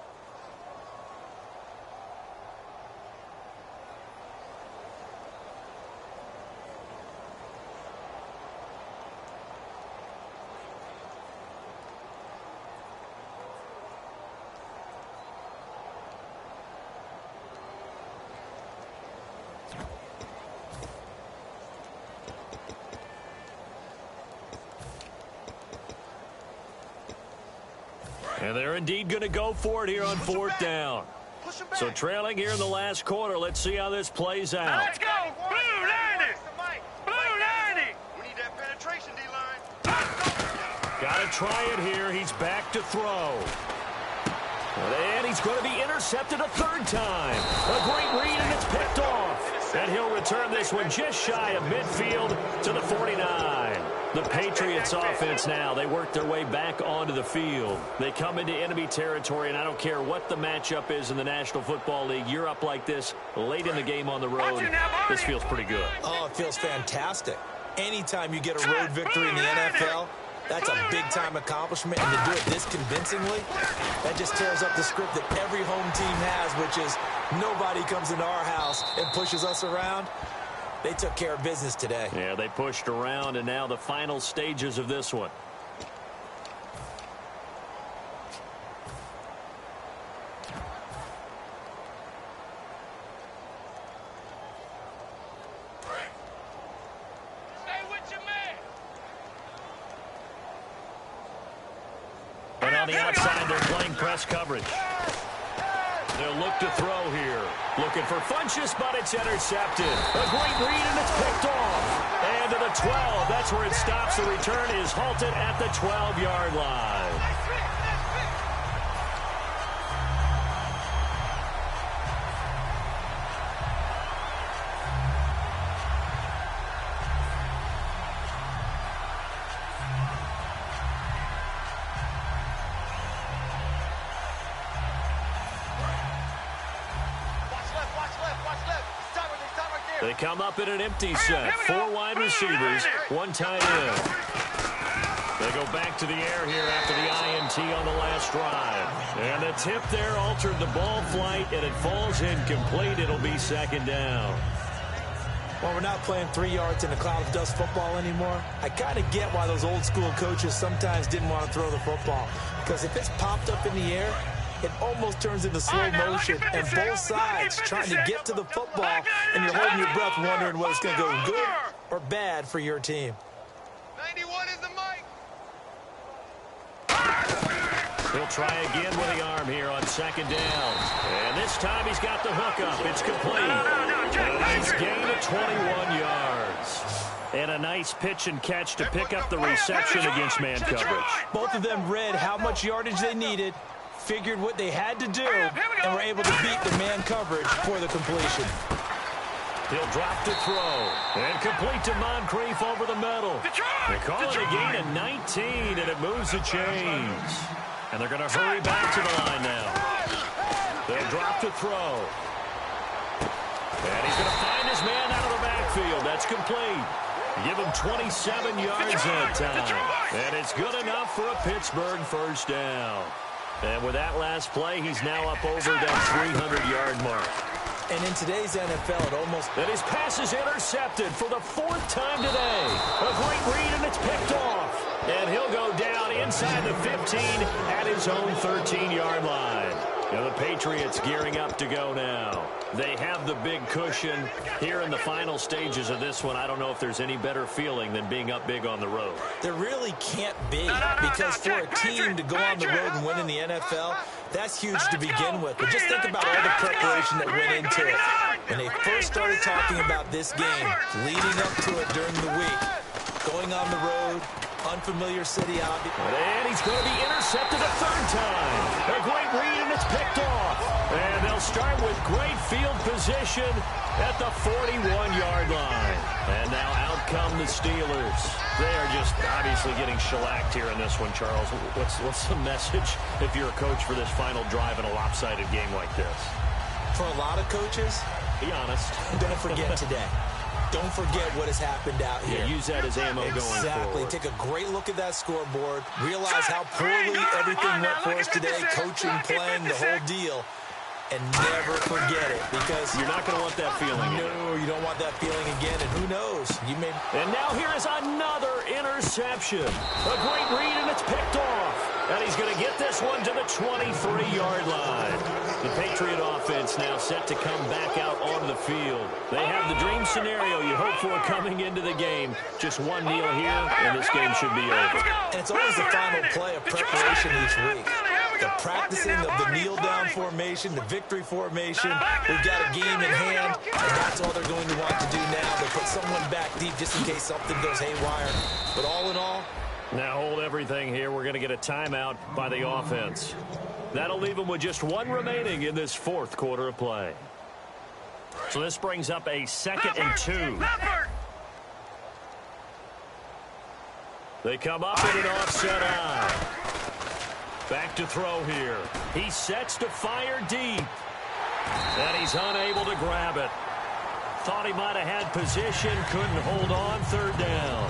And they're indeed going to go for it here on fourth down. So trailing here in the last quarter. Let's see how this plays out. Let's go. Blue 90. Blue 90. We need that penetration, D-line. Got to try it here. He's back to throw. And he's going to be intercepted a third time. A great read, and it's picked off. And he'll return this one just shy of midfield to the 49. The Patriots offense now, they work their way back onto the field. They come into enemy territory, and I don't care what the matchup is in the National Football League. You're up like this late in the game on the road. This feels pretty good. Oh, it feels fantastic. Anytime you get a road victory in the NFL, that's a big-time accomplishment, and to do it this convincingly, that just tears up the script that every home team has, which is nobody comes into our house and pushes us around. They took care of business today. Yeah, they pushed around, and now the final stages of this one. And on the outside, they're playing press coverage. They'll look to throw here. Looking for Funchess, but it's intercepted. A great read, and it's picked off. And to the 12. That's where it stops. The return is halted at the 12-yard line. They come up in an empty set. 4 wide receivers, 1 tight end. They go back to the air here after the INT on the last drive. And the tip there altered the ball flight, and it falls incomplete. It'll be second down. Well, we're not playing 3 yards in a cloud of dust football anymore. I kind of get why those old school coaches sometimes didn't want to throw the football. Because if it's popped up in the air, it almost turns into slow motion, and both sides trying to get to the football, and you're holding your breath wondering whether it's going to go good or bad for your team. 91 is the mic. He'll try again with the arm here on second down. And this time he's got the hook up. It's complete. A nice gain of 21 yards. And a nice pitch and catch to pick up the reception against man coverage. Both of them read how much yardage they needed, figured what they had to do, and were able to beat the man coverage for the completion. He'll drop to throw. And complete to Moncrief over the middle. They call it a gain of 19, and it moves the chains. And they're going to hurry back to the line now. They'll drop to throw. And he's going to find his man out of the backfield. That's complete. Give him 27 yards that time. And it's good enough for a Pittsburgh first down. And with that last play, he's now up over that 300-yard mark. And in today's NFL, it almost... And his pass is intercepted for the 4th time today. A great read, and it's picked off. And he'll go down inside the 15 at his own 13-yard line. Now the Patriots gearing up to go now. They have the big cushion here in the final stages of this one. I don't know if there's any better feeling than being up big on the road. There really can't be, because for a team to go on the road and win in the NFL, that's huge to begin with. But just think about all the preparation that went into it. When they first started talking about this game, leading up to it during the week, going on the road, unfamiliar city, and he's going to be intercepted a third time. A great read, and it's picked off. And they'll start with great field position at the 41-yard line. And now out come the Steelers. They are just obviously getting shellacked here in this one, Charles. What's the message if you're a coach for this final drive in a lopsided game like this? For a lot of coaches, be honest. Don't forget today. Don't forget what has happened out here. Yeah, use that as ammo going forward. Exactly. Take a great look at that scoreboard. Realize how poorly everything went for us today. Coaching, playing, the whole deal. And never forget it, because you're not going to want that feeling again. No, you don't want that feeling again, and who knows? You may. And now here is another interception. A great read, and it's picked off. And he's going to get this one to the 23-yard line. The Patriot offense now set to come back out onto the field. They have the dream scenario you hope for coming into the game. Just one kneel here, and this game should be over. And it's always the final play of preparation each week. The practicing of the kneel-down formation, the victory formation. We've got a game in hand, and that's all they're going to want to do now. They put someone back deep just in case something goes haywire. But all in all, now hold everything here. We're going to get a timeout by the offense. That'll leave them with just one remaining in this fourth quarter of play. So this brings up a 2nd and 2. They come up in an offset eye. Back to throw here. He sets to fire deep. And he's unable to grab it. Thought he might have had position. Couldn't hold on. 3rd down.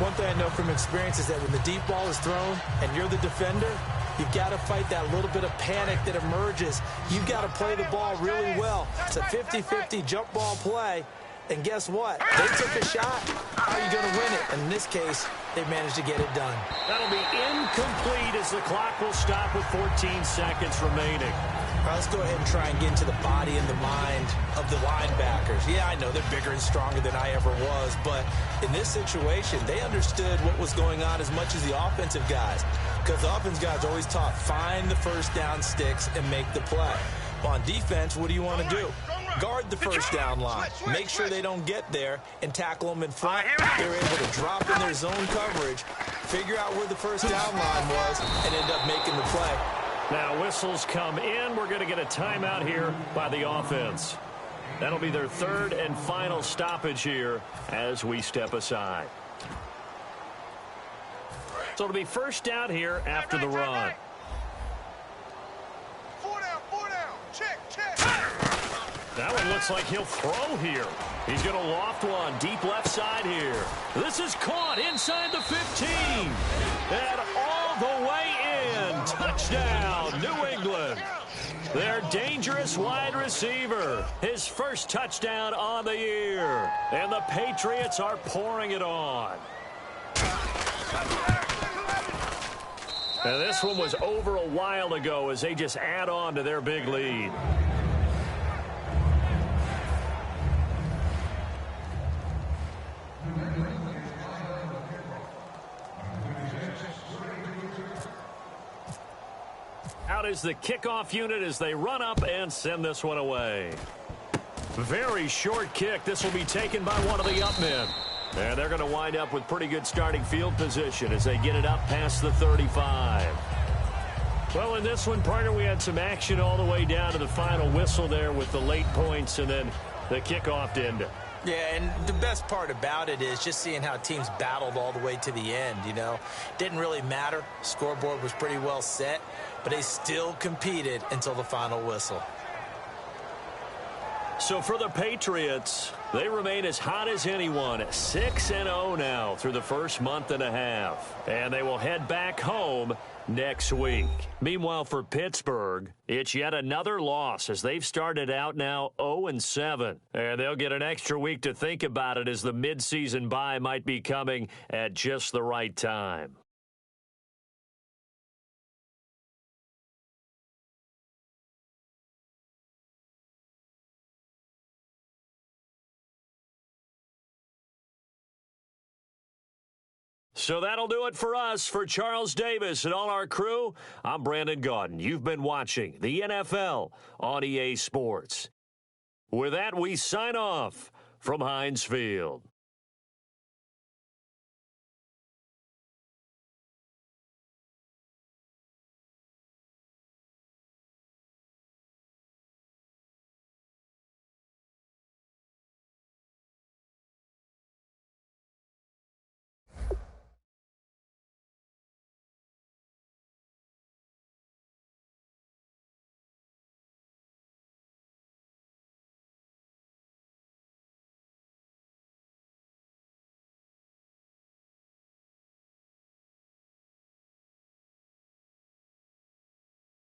One thing I know from experience is that when the deep ball is thrown and you're the defender, you've got to fight that little bit of panic that emerges. You've got to play the ball really well. It's a 50-50 jump ball play. And guess what? They took a shot. How are you going to win it? And in this case, they managed to get it done. That'll be incomplete as the clock will stop with 14 seconds remaining. All right, let's go ahead and try and get into the body and the mind of the linebackers. Yeah, I know they're bigger and stronger than I ever was, but in this situation, they understood what was going on as much as the offensive guys, because the offensive guys are always taught, find the first down sticks and make the play. Well, on defense, what do you want to do? Guard the first down line. Make sure they don't get there and tackle them in front. They're able to drop in their zone coverage, figure out where the first down line was, and end up making the play. Now whistles come in. We're going to get a timeout here by the offense. That'll be their 3rd and final stoppage here as we step aside. So it'll be first down here after the run. 4 down, check. That one looks like he'll throw here. He's going to loft one deep left side here. This is caught inside the 15. And all the way in. Touchdown, New England. Their dangerous wide receiver. His first touchdown on the year. And the Patriots are pouring it on. And this one was over a while ago as they just add on to their big lead. Out is the kickoff unit as they run up and send this one away. Very short kick. This will be taken by one of the up men. And they're going to wind up with pretty good starting field position as they get it up past the 35. Well, in this one, partner, we had some action all the way down to the final whistle there with the late points and then the kickoff to end it. Yeah, and the best part about it is just seeing how teams battled all the way to the end, you know. Didn't really matter. Scoreboard was pretty well set, but they still competed until the final whistle. So for the Patriots, they remain as hot as anyone, 6-0 now through the first month and a half. And they will head back home next week. Meanwhile, for Pittsburgh, it's yet another loss as they've started out now 0-7. And they'll get an extra week to think about it as the midseason bye might be coming at just the right time. So that'll do it for us. For Charles Davis and all our crew, I'm Brandon Gaudin. You've been watching the NFL on EA Sports. With that, we sign off from Heinz Field.